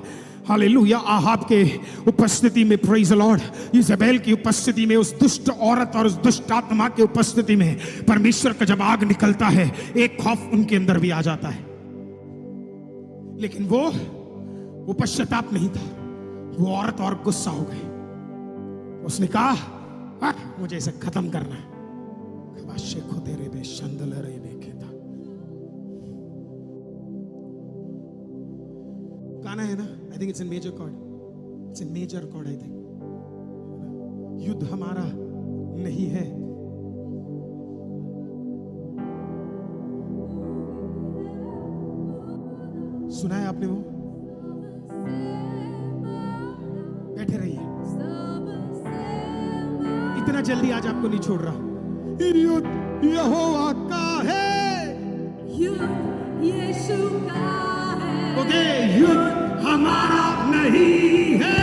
हालेलुया। आहाब के उपस्थिति में, प्रेज द लॉर्ड, इजेबेल की उपस्थिति में, उस दुष्ट औरत और उस दुष्ट आत्मा की उपस्थिति में परमेश्वर का जब आग निकलता है, एक खौफ उनके अंदर भी आ जाता है। लेकिन वो पश्चाताप नहीं था। वो औरत और गुस्सा हो गई। उसने कहा मुझे इसे खत्म करना है। गाना है ना, I think it's in major chord, it's in major chord I think. युद्ध हमारा नहीं है, सुना है आपने? वो बैठे रहिए, इतना जल्दी आज आपको नहीं छोड़ रहा। युद्ध यहोवा का है, युद्ध यीशु का है। ओके, युद्ध हमारा नहीं है,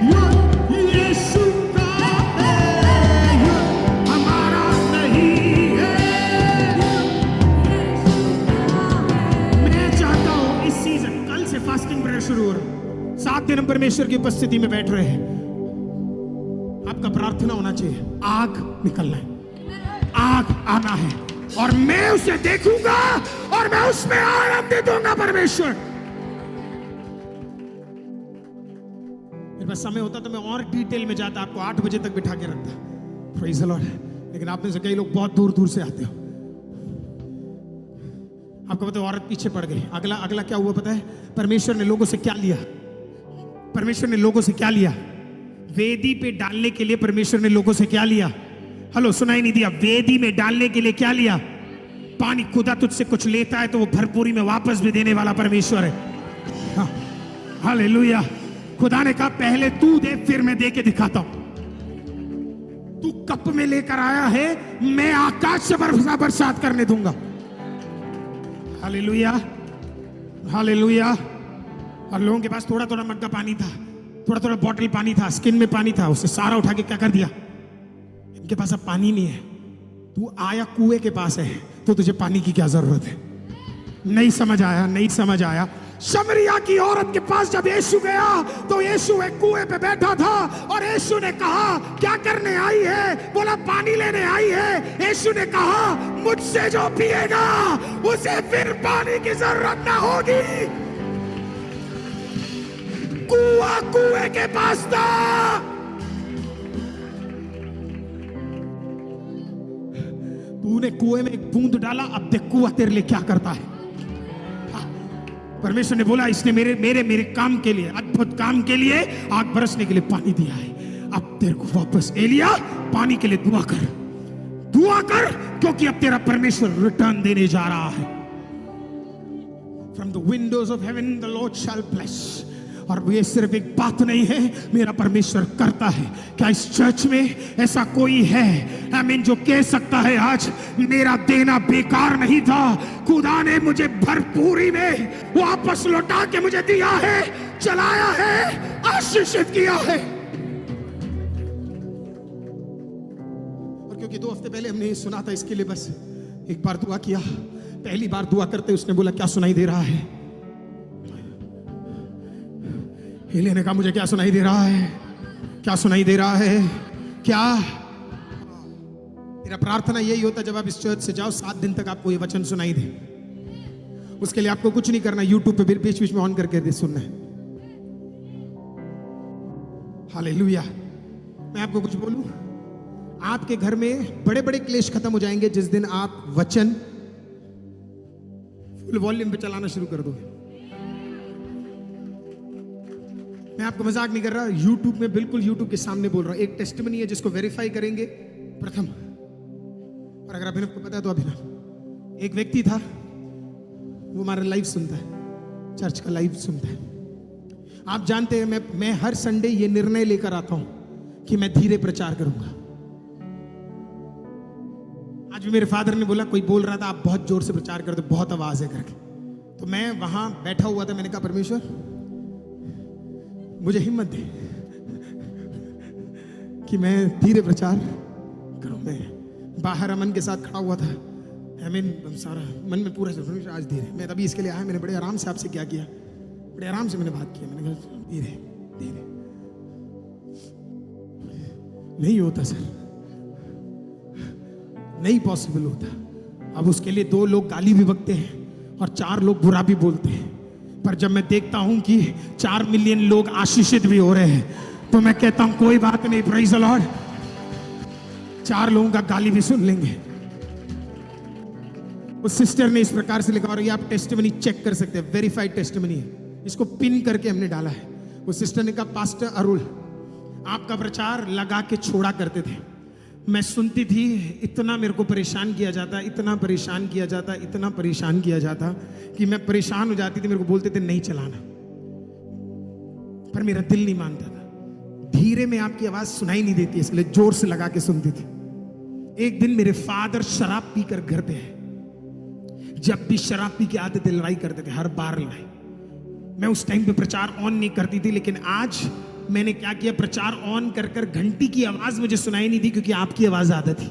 युद्ध यीशु का है, युद्ध हमारा नहीं है, मैं चाहता हूं इस सीजन, कल से फास्टिंग प्रेयर शुरू हो रहा, 7 दिन हम परमेश्वर की उपस्थिति में बैठ रहे हैं। आपका प्रार्थना होना चाहिए, आग निकलना है, आग आना है, और मैं उसे देखूंगा और मैं उसमें आनंदित होऊंगा। परमेश्वर, मेरे पास समय होता तो मैं और डिटेल में जाता, आपको 8 बजे तक बिठा के रखता। Praise the Lord. लेकिन आप में से कई लोग बहुत दूर दूर से आते हो। आपको पता है औरत पीछे पड़ गई। अगला क्या हुआ पता है? परमेश्वर ने लोगों से क्या लिया? परमेश्वर ने लोगों से क्या लिया? वेदी पे डालने के लिए परमेश्वर ने लोगों से क्या लिया? हेलो, सुनाई नहीं दिया? वेदी में डालने के लिए क्या लिया? पानी। खुदा तुझसे कुछ लेता है तो वो भरपूरी में वापस भी देने वाला परमेश्वर है। हाँ, हालेलुया। खुदा ने कहा पहले तू दे, फिर मैं दे के दिखाता हूं। तू कप में लेकर आया है, मैं आकाश से बरसात करने दूंगा। Hallelujah, hallelujah. और लोगों के पास थोड़ा थोड़ा मग्गा पानी था, थोड़ा थोड़ा बॉटल पानी था, स्किन में पानी था, उसे सारा उठा के क्या कर दिया? इनके पास अब पानी नहीं है। तू आया कुएं के पास है तो तुझे पानी की क्या जरूरत है? नहीं समझ आया, नहीं समझ आया। शमरिया की औरत के पास जब यीशु गया तो यीशु एक कुएं पे बैठा था और यीशु ने कहा क्या करने आई है? बोला पानी लेने आई है। यीशु ने कहा मुझसे जो पिएगा उसे फिर पानी की जरूरत ना होगी। कुआं कुएं के पास था। तूने कुएं में एक बूंद डाला, अब देख कुआं तेरे लिए क्या करता है। परमेश्वर ने बोला इसने मेरे मेरे मेरे काम के लिए, अद्भुत काम के लिए, आग बरसने के लिए पानी दिया है। अब तेरे को वापस एलिया पानी के लिए दुआ कर, दुआ कर, क्योंकि अब तेरा परमेश्वर रिटर्न देने जा रहा है। From the windows of heaven the Lord shall bless। और ये सिर्फ एक बात नहीं है, मेरा परमेश्वर करता है। क्या इस चर्च में ऐसा कोई है आमीन जो कह सकता है आज मेरा देना बेकार नहीं था, खुदा ने मुझे भरपूरी में वापस लौटा के मुझे दिया है, चलाया है, आशीषित किया है। और क्योंकि 2 हफ्ते पहले हमने ये सुना था, इसके लिए बस एक बार दुआ किया। पहली बार दुआ करते उसने बोला क्या सुनाई दे रहा है? एलिया ने कहा मुझे क्या सुनाई दे रहा है? क्या सुनाई दे रहा है? क्या? मेरा प्रार्थना यही होता जब आप इस चर्च से जाओ 7 दिन तक आपको ये वचन सुनाई दे। उसके लिए आपको कुछ नहीं करना, यूट्यूब पे बीच बीच में ऑन करके दे सुनना है। हालेलुया। मैं आपको कुछ बोलूं, आपके घर में बड़े बड़े क्लेश खत्म हो जाएंगे जिस दिन आप वचन फुल वॉल्यूम पे चलाना शुरू कर दोगे। मैं आपको मजाक नहीं कर रहा, YouTube में बिल्कुल YouTube के सामने बोल रहा हूं। एक टेस्टिमनी है जिसको वेरीफाई करेंगे प्रथम, और अगर अभिनव को पता है तो अभिनव। एक व्यक्ति था, वो हमारा लाइव सुनता है, चर्च का लाइव सुनता है। आप जानते हैं मैं हर संडे ये निर्णय लेकर आता हूं कि मैं धीरे प्रचार करूंगा। आज भी मेरे फादर ने बोला, कोई बोल रहा था आप बहुत जोर से प्रचार करते, बहुत आवाज है करके। तो मैं वहां बैठा हुआ था, मैंने कहा परमेश्वर मुझे हिम्मत दे कि मैं धीरे प्रचार करूं। मैं बाहर अमन के साथ खड़ा हुआ था, सारा मन में पूरा आज धीरे। मैं तभी इसके लिए आया, मैंने बड़े आराम से आपसे क्या किया, बड़े आराम से मैंने बात किया। मैंने कहा धीरे धीरे। नहीं होता सर, नहीं पॉसिबल होता। अब उसके लिए 2 लोग गाली भी बकते हैं और 4 लोग बुरा भी बोलते हैं, पर जब मैं देखता हूं कि 4 मिलियन लोग आशीषित भी हो रहे हैं तो मैं कहता हूं कोई बात नहीं, प्रेज़ द लॉर्ड, 4 लोगों का गाली भी सुन लेंगे। उस सिस्टर ने इस प्रकार से लिखा, और ये आप टेस्टिमनी चेक कर सकते हैं, वेरीफाइड टेस्टिमनी है, इसको पिन करके हमने डाला है। उस सिस्टर ने कहा पास्टर अरुल आपका प्रचार लगा के छोड़ा करते थे, मैं सुनती थी, इतना मेरे को परेशान किया जाता, इतना परेशान किया जाता, इतना परेशान किया जाता कि मैं परेशान हो जाती थी। मेरे को बोलते थे नहीं चलाना, पर मेरा दिल नहीं मानता था। धीरे में आपकी आवाज सुनाई नहीं देती, इसलिए जोर से लगा के सुनती थी। एक दिन मेरे फादर शराब पीकर घर पे है, जब भी शराब पी के आते थे लड़ाई करते थे, हर बार लड़ाई। मैं उस टाइम पे प्रचार ऑन नहीं करती थी, लेकिन आज मैंने क्या किया, प्रचार ऑन कर कर घंटी की आवाज मुझे सुनाई नहीं दी क्योंकि आपकी आवाज आती थी।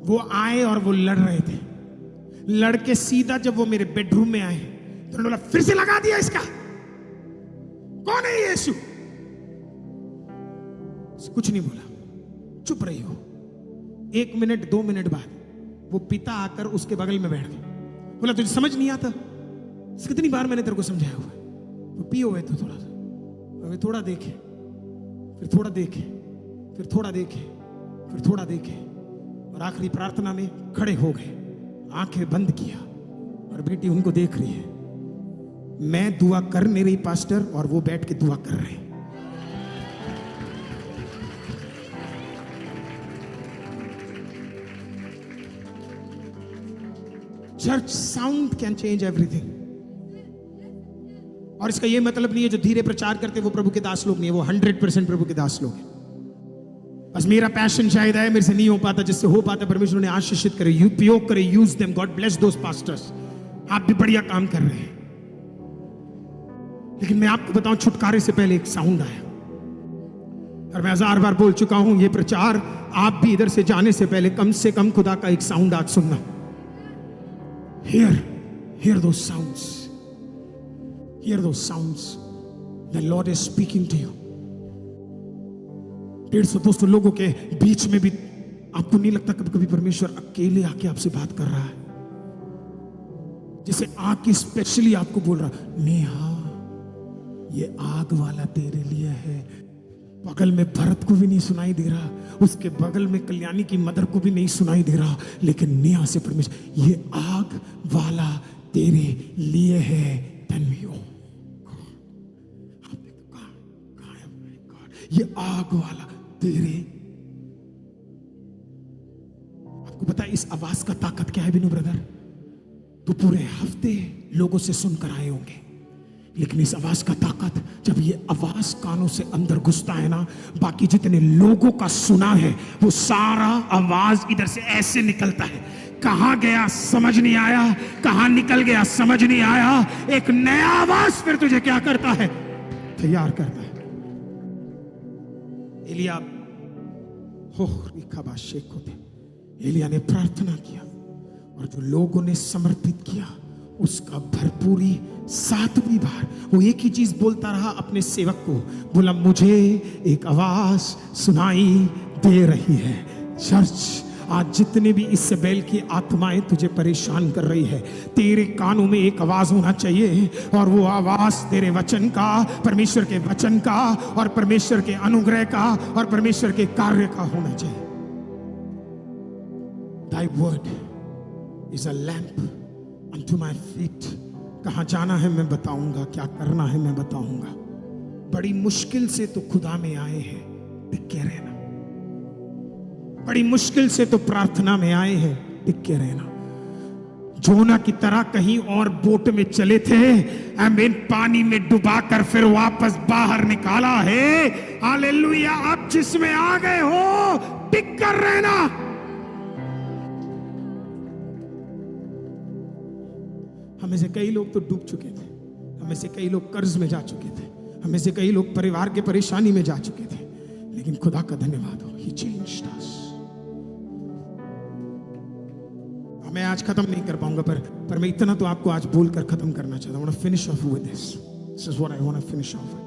वो आए और वो लड़ रहे थे, लड़के सीधा जब वो मेरे बेडरूम में आए तो उन्होंने बोला फिर से लगा दिया इसका, कौन है यीशु? कुछ नहीं बोला, चुप रही हो। 1 मिनट 2 मिनट बाद वो पिता आकर उसके बगल में बैठ गए, बोला तुझे समझ नहीं आता? कितनी बार मैंने तेरे को समझाया हुआ है, तो पियो हुए तो थोड़ा सा, अभी थोड़ा देखे, फिर थोड़ा देखे, फिर थोड़ा देखे, फिर थोड़ा देखे, और आखिरी प्रार्थना में खड़े हो गए, आंखें बंद किया, और बेटी उनको देख रही है। मैं दुआ कर नहीं रही पास्टर, और वो बैठ के दुआ कर रहे हैं। Church sound can change everything. और इसका ये मतलब नहीं है जो धीरे प्रचार करते वो प्रभु के दास लोग नहीं है, वो 100% प्रभु के दास लोग हैं। बस मेरा पैशन शायद है, मेरे से नहीं हो पाता, जिससे हो पाता परमेश्वर ने आशीषित करे, उपयोग करे, यूज देम, गॉड ब्लेस दोस पास्टर्स। आप भी बढ़िया काम कर रहे हैं, लेकिन मैं आपको बताऊं छुटकारे से पहले एक साउंड आया, और मैं 1000 बार बोल चुका हूं ये प्रचार, आप भी इधर से जाने से पहले कम से कम खुदा का एक साउंड आज सुनना। Hear those sounds. Hear those sounds. The Lord is speaking to you. 150-200 लोगों के बीच में भी आपको नहीं लगता कभी कभी परमेश्वर अकेले आके आपसे बात कर रहा है? जैसे आके स्पेशली आपको बोल रहा, नेहा ये आग वाला तेरे लिए है। बगल में भरत को भी नहीं सुनाई दे रहा, उसके बगल में कल्याणी की मदर को भी नहीं सुनाई दे रहा, लेकिन नेहा से परमेश्वर ये आग वाला तेरे लिए है। ये आग वाला तेरे, आपको पता है इस आवाज का ताकत क्या है बिनु ब्रदर? तो पूरे हफ्ते लोगों से सुनकर आए होंगे, लेकिन इस आवाज का ताकत, जब ये आवाज कानों से अंदर घुसता है ना, बाकी जितने लोगों का सुना है वो सारा आवाज इधर से ऐसे निकलता है। कहां गया समझ नहीं आया, कहां निकल गया समझ नहीं आया, एक नया आवाज फिर तुझे क्या करता है? तैयार करता है। एलिया ने प्रार्थना किया, और जो लोगों ने समर्पित किया उसका भरपूरी 7वीं बार वो एक ही चीज बोलता रहा अपने सेवक को, बोला मुझे एक आवाज सुनाई दे रही है। चर्च, आज जितने भी इस्राएल की आत्माएं तुझे परेशान कर रही है, तेरे कानों में एक आवाज होना चाहिए, और वो आवाज तेरे वचन का, परमेश्वर के वचन का, और परमेश्वर के अनुग्रह का, और परमेश्वर के कार्य का होना चाहिए। Thy word is a lamp unto my feet. कहां जाना है मैं बताऊंगा, क्या करना है मैं बताऊंगा। बड़ी मुश्किल से तो खुदा में आए हैं, टिक के रहना। बड़ी मुश्किल से तो प्रार्थना में आए हैं, टिक के रहना। जोना की तरह कहीं और बोट में चले थे, आमीन, पानी में डुबा कर फिर वापस बाहर निकाला है। हालेलुया। आप जिसमें आ गए हो टिक कर रहना। हमें से कई लोग तो डूब चुके थे, हमें से कई लोग कर्ज में जा चुके थे, हमें से कई लोग परिवार के परेशानी में जा चुके थे, लेकिन खुदा का धन्यवाद हो, He changed us। मैं आज खत्म नहीं कर पाऊंगा, पर मैं इतना तो आपको आज बोलकर खत्म करना चाहता हूं। Finish off with this. This is what I want to finish off with.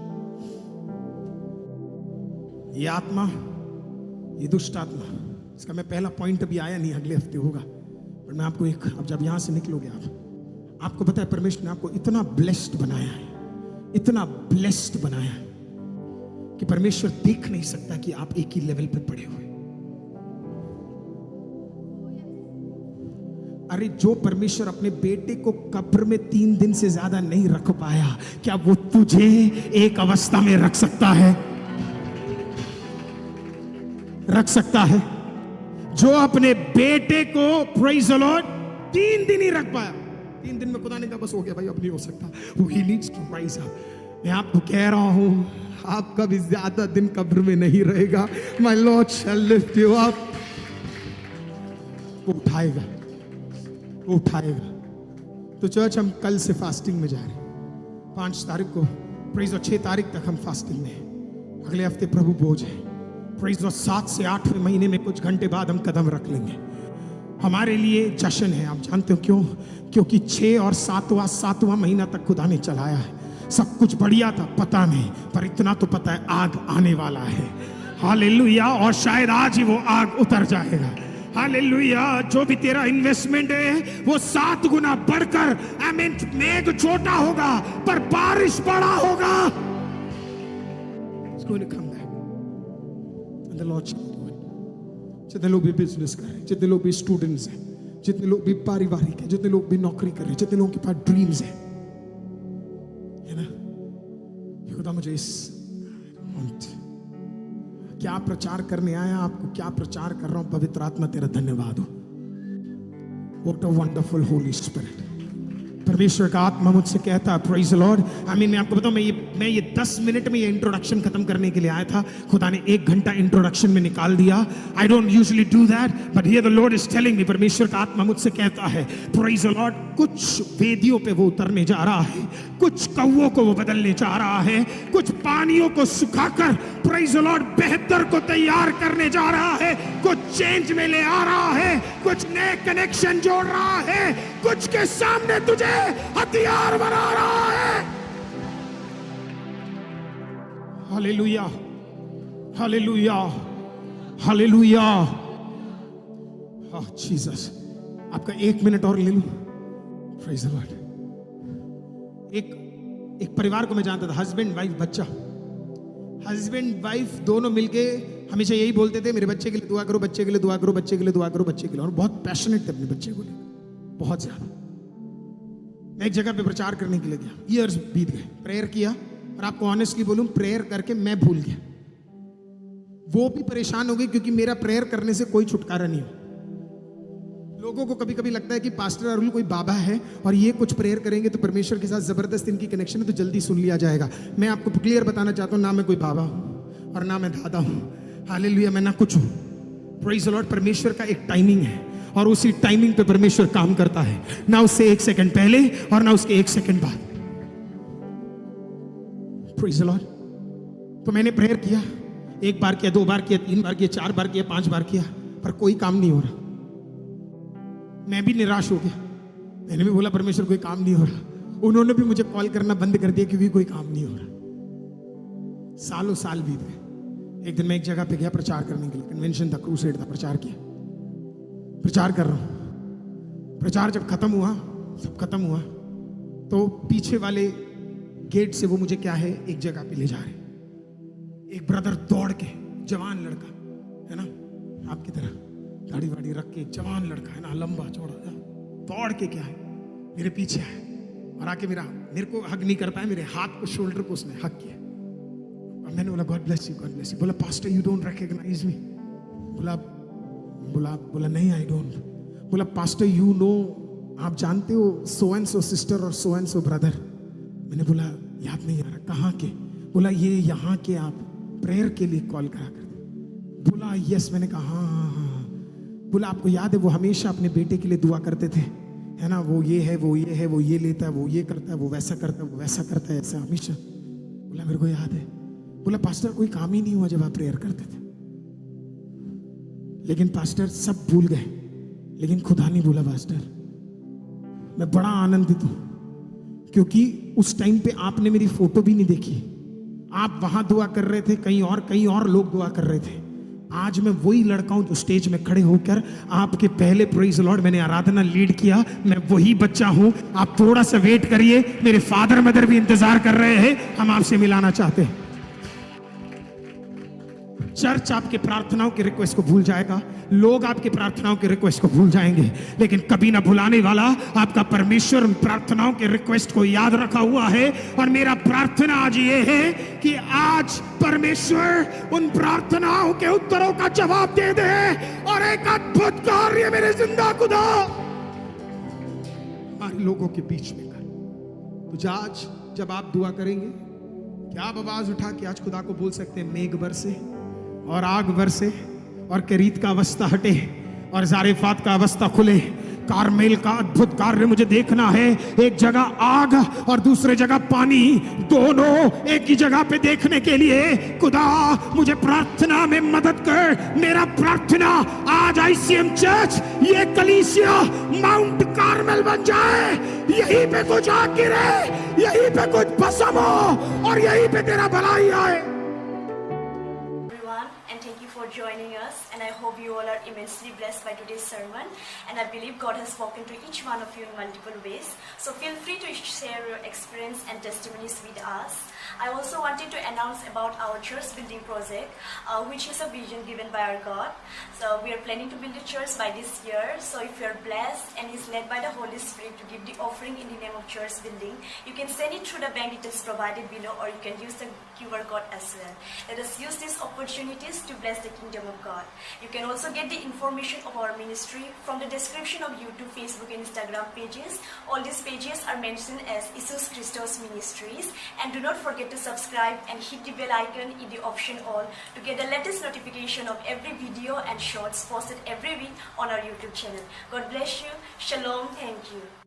ये आत्मा, ये दुष्ट आत्मा, इसका मैं पहला पॉइंट अभी आया नहीं, अगले हफ्ते होगा, पर मैं आपको एक, अब जब यहां से निकलोगे आपको पता है परमेश्वर ने आपको इतना ब्लेस्ड बनाया है, इतना ब्लेस्ड बनाया है कि परमेश्वर देख नहीं सकता कि आप एक ही लेवल पे पड़े हुए। अरे जो परमेश्वर अपने बेटे को कब्र में 3 दिन से ज्यादा नहीं रख पाया, क्या वो तुझे एक अवस्था में रख सकता है? रख सकता है। जो अपने बेटे को, प्रेज़ द लॉर्ड, 3 दिन ही रख पाया, 3 दिन में खुदा ने कहा बस हो गया भाई, अब नहीं हो सकता, वो ही नीड्स टू राइज अप। मैं आपको कह रहा हूं, आपका भी ज्यादा दिन कब्र में नहीं रहेगा। My Lord shall lift you up. वो उठाएगा, वो उठाएगा। तो चर्च, हम कल से फास्टिंग में जा रहे हैं, 5 तारीख को, प्रेज़ द 6 तारीख तक हम फास्टिंग में हैं। अगले हफ्ते प्रभु भोज है, प्रेज़ द 7 से 8वें महीने में कुछ घंटे बाद हम कदम रख लेंगे। हमारे लिए जश्न है। आप जानते हो क्यों? क्योंकि 6 और 7वां महीना तक खुदा ने चलाया है। सब कुछ बढ़िया था, पता नहीं, पर इतना तो पता है आग आने वाला है। हालेलुया। और शायद आज ही वो आग उतर जाएगा। हालेलुया। जो भी तेरा इन्वेस्टमेंट है वो 7 गुना बढ़कर, आमीन, मेघ छोटा होगा पर बारिश बड़ा होगा। It's going to come back. And the Lord shall do it. जितने लोग भी बिजनेस कर रहे हैं, जितने लोग भी स्टूडेंट्स हैं, जितने लोग भी पारिवारिक हैं, जितने लोग भी नौकरी कर रहे हैं, जितने लोगों के पास ड्रीम्स हैं, है ना, ये खुदा मुझे इस क्या प्रचार करने आया, आपको क्या प्रचार कर रहा हूं, पवित्र आत्मा तेरा धन्यवाद हो। What a wonderful Holy Spirit. परमेश्वर का आत्मा मुझसे कहता है, प्रेज द लॉर्ड। मैं आपको बताऊं, मैं ये 10 मिनट में ये इंट्रोडक्शन खत्म करने के लिए आया था, खुदा ने 1 घंटा इंट्रोडक्शन में निकाल दिया। I don't usually do that, but here the Lord is telling me, परमेश्वर का आत्मा मुझसे कहता है, प्रेज द लॉर्ड, कुछ वेदियों पे वो उतरने जा रहा है, कुछ कौवों को वो बदलने जा रहा है, कुछ पानियों को सुखाकर प्रेज द लॉर्ड बेहतर को तैयार करने जा रहा है, कुछ चेंज में ले आ रहा है, कुछ नए कनेक्शन जोड़ रहा है, कुछ के सामने तुझे हथियार बना रहा है। Hallelujah, hallelujah, hallelujah. जीसस, आपका 1 मिनट और ले लूं। Praise the Lord. एक परिवार को मैं जानता था, हस्बैंड वाइफ बच्चा, हस्बैंड वाइफ दोनों मिलके हमेशा यही बोलते थे, मेरे बच्चे के लिए दुआ करो, बच्चे के लिए दुआ करो, बच्चे के लिए दुआ करो, बच्चे के लिए। और बहुत पैशनेट थे अपने बच्चे को लेकर, बहुत ज्यादा। मैं एक जगह पे प्रचार करने के लिए गया, ईयर्स बीत गए, प्रेयर किया, और आपको ऑनेस्टली बोलूं, प्रेयर करके मैं भूल गया। वो भी परेशान हो गई, क्योंकि मेरा प्रेयर करने से कोई छुटकारा नहीं हो। लोगों को कभी कभी लगता है कि पास्टर अरुल कोई बाबा है और ये कुछ प्रेयर करेंगे तो परमेश्वर के साथ जबरदस्त इनकी कनेक्शन है तो जल्दी सुन लिया जाएगा। मैं आपको क्लियर बताना चाहता हूं, ना मैं कोई बाबा हूं और ना मैं दादा हूं, हालेलुया, मैं ना कुछ हूं। Praise the Lord. परमेश्वर का एक टाइमिंग है और उसी टाइमिंग पे परमेश्वर काम करता है, ना उससे 1 सेकंड पहले और ना उसके 1 सेकंड बाद। Praise the Lord. तो मैंने प्रेयर किया, 1 बार किया, 2 बार किया, 3 बार किया, 4 बार किया, 5 बार किया, पर कोई काम नहीं हो रहा। मैं भी निराश हो गया, मैंने भी बोला परमेश्वर कोई काम नहीं हो रहा। उन्होंने भी मुझे कॉल करना बंद कर दिया क्योंकि कोई काम नहीं हो रहा। सालों साल बीत गए। एक दिन मैं एक जगह पे गया प्रचार करने के लिए, कन्वेंशन था, क्रूसेड था, प्रचार किया, प्रचार कर रहा हूं। प्रचार जब खत्म हुआ, सब खत्म हुआ, तो पीछे वाले गेट से वो मुझे क्या है, एक जगह पे ले जा रहे। एक ब्रदर दौड़ के, जवान लड़का है ना, आपकी तरह गाड़ी वाड़ी रख के, जवान लड़का है ना, लंबा चौड़ा, दौड़ के क्या है मेरे पीछे आया और आके मेरे को हग नहीं कर पाया, मेरे हाथ को, शोल्डर को उसने हग किया। और मैंने बोला God bless you, God bless you. बोला पास्टर यू डोंट रिकॉग्नाइज मी। बोला नहीं आई डोंट। बोला पास्टर यू नो, आप जानते हो सो एंड सो सिस्टर और सो एंड सो ब्रदर। मैंने बोला याद नहीं आ रहा, कहाँ के? बोला ये यहाँ के, आप प्रेयर के लिए कॉल करा करते। बोला यस। मैंने कहा हाँ। बोला आपको याद है वो हमेशा अपने बेटे के लिए दुआ करते थे, है ना, वो ये है, वो ये है, वो ये लेता है, वो ये करता है, वो वैसा करता है, वो वैसा करता है, ऐसा हमेशा। बोला मेरे को याद है। बोला पास्टर कोई काम ही नहीं हुआ जब आप प्रेयर करते थे। लेकिन पास्टर सब भूल गए, लेकिन खुदा नहीं भूला पास्टर। मैं बड़ा आनंदित हूं क्योंकि उस टाइम पे आपने मेरी फोटो भी नहीं देखी। आप वहां दुआ कर रहे थे, कहीं और लोग दुआ कर रहे थे। आज मैं वही लड़का हूं जो स्टेज में खड़े होकर आपके पहले प्रेज लॉर्ड मैंने आराधना लीड किया। मैं वही बच्चा हूं। आप थोड़ा सा वेट करिए, मेरे फादर मदर भी इंतजार कर रहे हैं, हम आपसे मिलाना चाहते हैं। चर्च आपके प्रार्थनाओं की रिक्वेस्ट को भूल जाएगा, लोग आपकी प्रार्थनाओं की रिक्वेस्ट को भूल जाएंगे, लेकिन कभी ना भुलाने वाला आपका परमेश्वर उन प्रार्थनाओं के रिक्वेस्ट को याद रखा हुआ है। और मेरा प्रार्थना आज ये है कि आज परमेश्वर उन प्रार्थनाओं के उत्तरों का जवाब दे दे और एक अद्भुत कार्य मेरे जिंदा खुदा हमारे लोगों के बीच में कर। तो आज जब आप दुआ करेंगे, क्या आप आवाज उठा के आज खुदा को बोल सकते हैं, मेघ बरसे और आग बरसे और करीत का अवस्था हटे और जारेफात का अवस्था खुले। कारमेल का अद्भुत कार्य मुझे देखना है। एक जगह आग और दूसरे जगह पानी, दोनों एक ही जगह पे देखने के लिए खुदा मुझे प्रार्थना में मदद कर। मेरा प्रार्थना आज ICM चर्च, ये कलीसिया माउंट कारमेल बन जाए। यहीं पे कुछ आग गिरे, यहीं पे कुछ भस्म हो और यहीं पे तेरा भलाई आए। And thank you for joining us, and I hope you all are immensely blessed by today's sermon, and I believe God has spoken to each one of you in multiple ways. So feel free to share your experience and testimonies with us. I also wanted to announce about our church building project, which is a vision given by our God. So we are planning to build a church by this year. So if you are blessed and is led by the Holy Spirit to give the offering in the name of church building, you can send it through the bank details provided below, or you can use the QR code as well. Let us use these opportunities to bless the kingdom of God. You can also get the information of our ministry from the description of YouTube, Facebook, and Instagram pages. All these pages are mentioned as Jesus Christos Ministries. And do not forget to subscribe and hit the bell icon in the option all to get the latest notification of every video and shorts posted every week on our YouTube channel. God bless you. Shalom. Thank you.